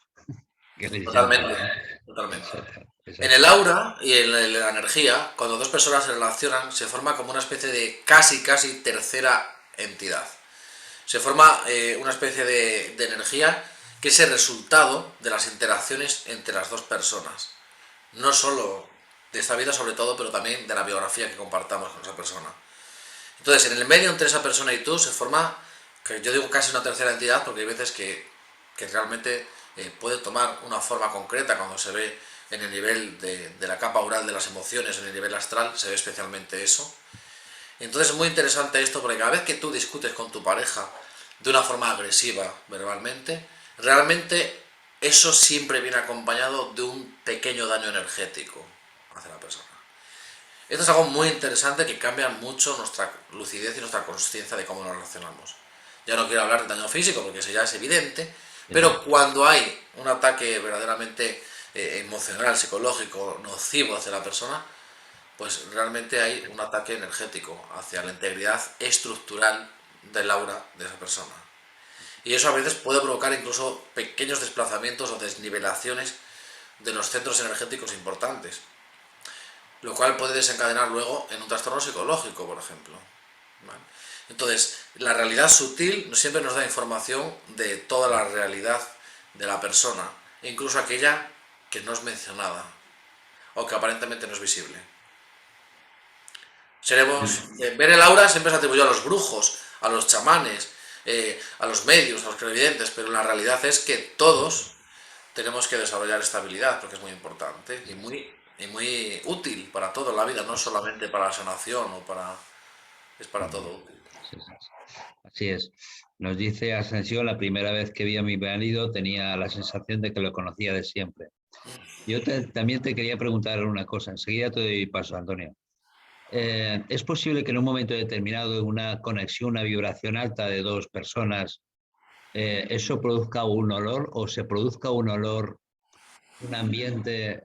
que les llaman, Totalmente, ¿no? totalmente. Exacto, es En el así. aura y en la energía, cuando dos personas se relacionan, se forma como una especie de casi tercera entidad. Se forma una especie de energía que es el resultado de las interacciones entre las dos personas. No solo de esta vida sobre todo, pero también de la biografía que compartamos con esa persona. Entonces, en el medio entre esa persona y tú se forma, que yo digo casi una tercera entidad, porque hay veces que realmente puede tomar una forma concreta cuando se ve en el nivel de la capa oral de las emociones, en el nivel astral, se ve especialmente eso. Entonces es muy interesante esto porque cada vez que tú discutes con tu pareja de una forma agresiva verbalmente, realmente eso siempre viene acompañado de un pequeño daño energético hacia la persona. Esto es algo muy interesante que cambia mucho nuestra lucidez y nuestra conciencia de cómo nos relacionamos. Ya no quiero hablar de daño físico porque eso ya es evidente, pero Exacto. cuando hay un ataque verdaderamente emocional, psicológico, nocivo hacia la persona, pues realmente hay un ataque energético hacia la integridad estructural del aura de esa persona. Y eso a veces puede provocar incluso pequeños desplazamientos o desnivelaciones de los centros energéticos importantes, lo cual puede desencadenar luego en un trastorno psicológico, por ejemplo. ¿Vale? Entonces, la realidad sutil siempre nos da información de toda la realidad de la persona, e incluso aquella que no es mencionada o que aparentemente no es visible. Ver el aura siempre se atribuyó a los brujos, a los chamanes, a los medios, a los clarividentes, pero la realidad es que todos tenemos que desarrollar esta habilidad porque es muy importante y muy útil para todo en la vida, no solamente para la sanación es para todo útil. Sí, sí, sí. Así es. Nos dice Ascensión, la primera vez que vi a mi marido tenía la sensación de que lo conocía de siempre. Yo también te quería preguntar una cosa, enseguida te doy paso, Antonio. ¿Es posible que en un momento determinado, en una conexión, una vibración alta de dos personas, eso produzca un olor o se produzca un olor, un ambiente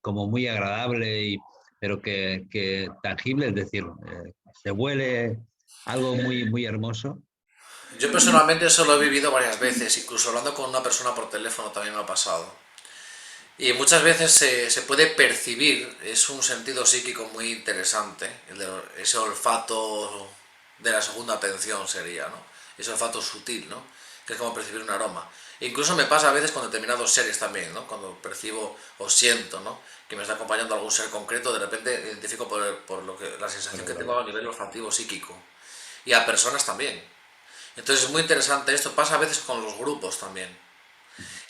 como muy agradable, pero que tangible, es decir, se huele algo muy hermoso? Yo personalmente eso lo he vivido varias veces, incluso hablando con una persona por teléfono también me ha pasado. Y muchas veces se puede percibir, es un sentido psíquico muy interesante, ese olfato de la segunda atención sería, ¿no? Ese olfato sutil, ¿no? Que es como percibir un aroma. E incluso me pasa a veces con determinados seres también, ¿no? Cuando percibo o siento, ¿no? Que me está acompañando algún ser concreto, de repente identifico por lo que, la sensación que tengo a nivel olfativo psíquico. Y a personas también. Entonces es muy interesante esto, pasa a veces con los grupos también.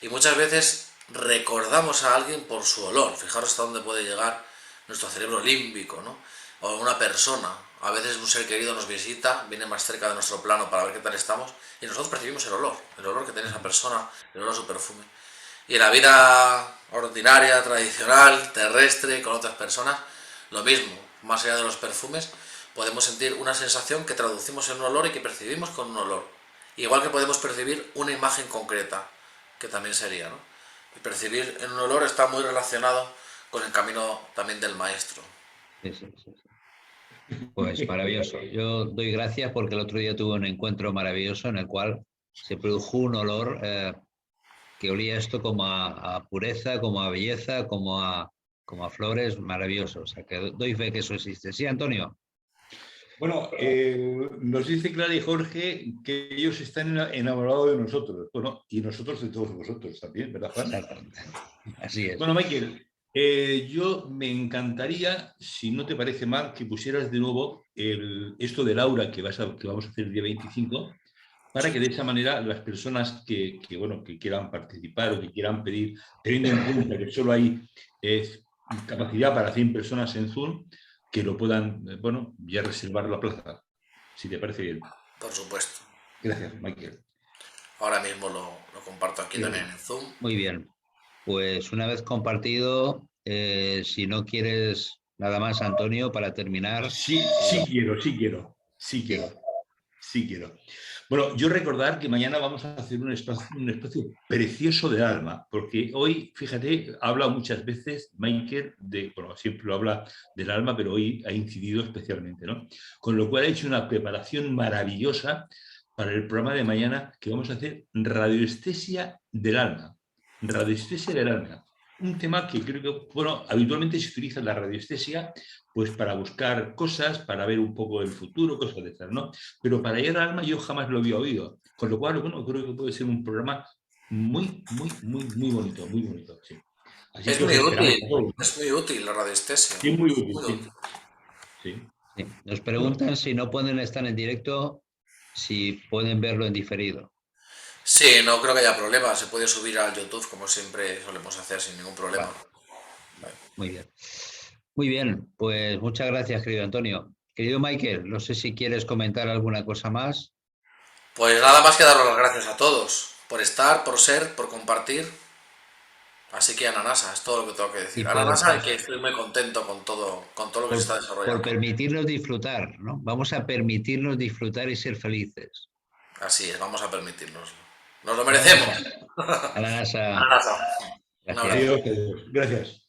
Y muchas veces recordamos a alguien por su olor. Fijaros hasta dónde puede llegar nuestro cerebro límbico, ¿no? O una persona. A veces un ser querido nos visita, viene más cerca de nuestro plano para ver qué tal estamos y nosotros percibimos el olor que tiene esa persona, el olor a su perfume. Y en la vida ordinaria, tradicional, terrestre, con otras personas, lo mismo. Más allá de los perfumes, podemos sentir una sensación que traducimos en un olor y que percibimos con un olor. Igual que podemos percibir una imagen concreta, que también sería, ¿no? Y percibir en un olor está muy relacionado con el camino también del maestro. Sí, sí, sí, sí. Pues maravilloso. Yo doy gracias porque el otro día tuve un encuentro maravilloso en el cual se produjo un olor que olía esto como a pureza, como a belleza, como a flores, maravilloso. O sea, que doy fe que eso existe. Sí, Antonio. Bueno, nos dice Clara y Jorge que ellos están enamorados de nosotros. Bueno, y nosotros de todos vosotros también, ¿verdad, Juan? Exactamente. Así es. Bueno, Michael, yo me encantaría, si no te parece mal, que pusieras de nuevo esto de Laura que vamos a hacer el día 25, para que de esa manera las personas bueno, que quieran participar o que quieran pedir, teniendo en cuenta que solo hay capacidad para 100 personas en Zoom, que lo puedan, bueno, ya reservar la plaza, si te parece bien. Por supuesto. Gracias, Michael. Ahora mismo lo comparto aquí también en Zoom. Muy bien. Pues una vez compartido, si no quieres nada más, Antonio, para terminar. Sí quiero. Bueno, yo recordar que mañana vamos a hacer un espacio precioso del alma, porque hoy, fíjate, ha hablado muchas veces Michael bueno, siempre lo habla del alma, pero hoy ha incidido especialmente, ¿no? Con lo cual ha hecho una preparación maravillosa para el programa de mañana, que vamos a hacer radiestesia del alma. Radiestesia del alma. Un tema que creo que, bueno, habitualmente se utiliza en la radiestesia pues para buscar cosas, para ver un poco el futuro, cosas de esas, ¿no? Pero para llegar al alma yo jamás lo había oído. Con lo cual, bueno, creo que puede ser un programa muy bonito, muy bonito, sí. Así Es que os muy esperamos útil, a todos, ¿no? es muy útil la radiestesia. Sí, muy útil, Muy sí. útil. Sí. Sí. Nos Bueno, preguntan si no pueden estar en directo, si pueden verlo en diferido. Sí, no creo que haya problema. Se puede subir al YouTube como siempre solemos hacer sin ningún problema. Vale. Vale, muy bien. Muy bien, pues muchas gracias, querido Antonio. Querido Michael, no sé si quieres comentar alguna cosa más. Pues nada más que daros las gracias a todos por estar, por ser, por compartir. Así que Ananasa, es todo lo que tengo que Y decir. Ananasa, y que estoy muy contento con todo lo que se está por desarrollando. permitirnos disfrutar, ¿no? Vamos a permitirnos disfrutar y ser felices. Así es, vamos a permitirnoslo. Nos lo merecemos. A la NASA. Ananasa. Un Gracias. abrazo. adiós, adiós. Gracias.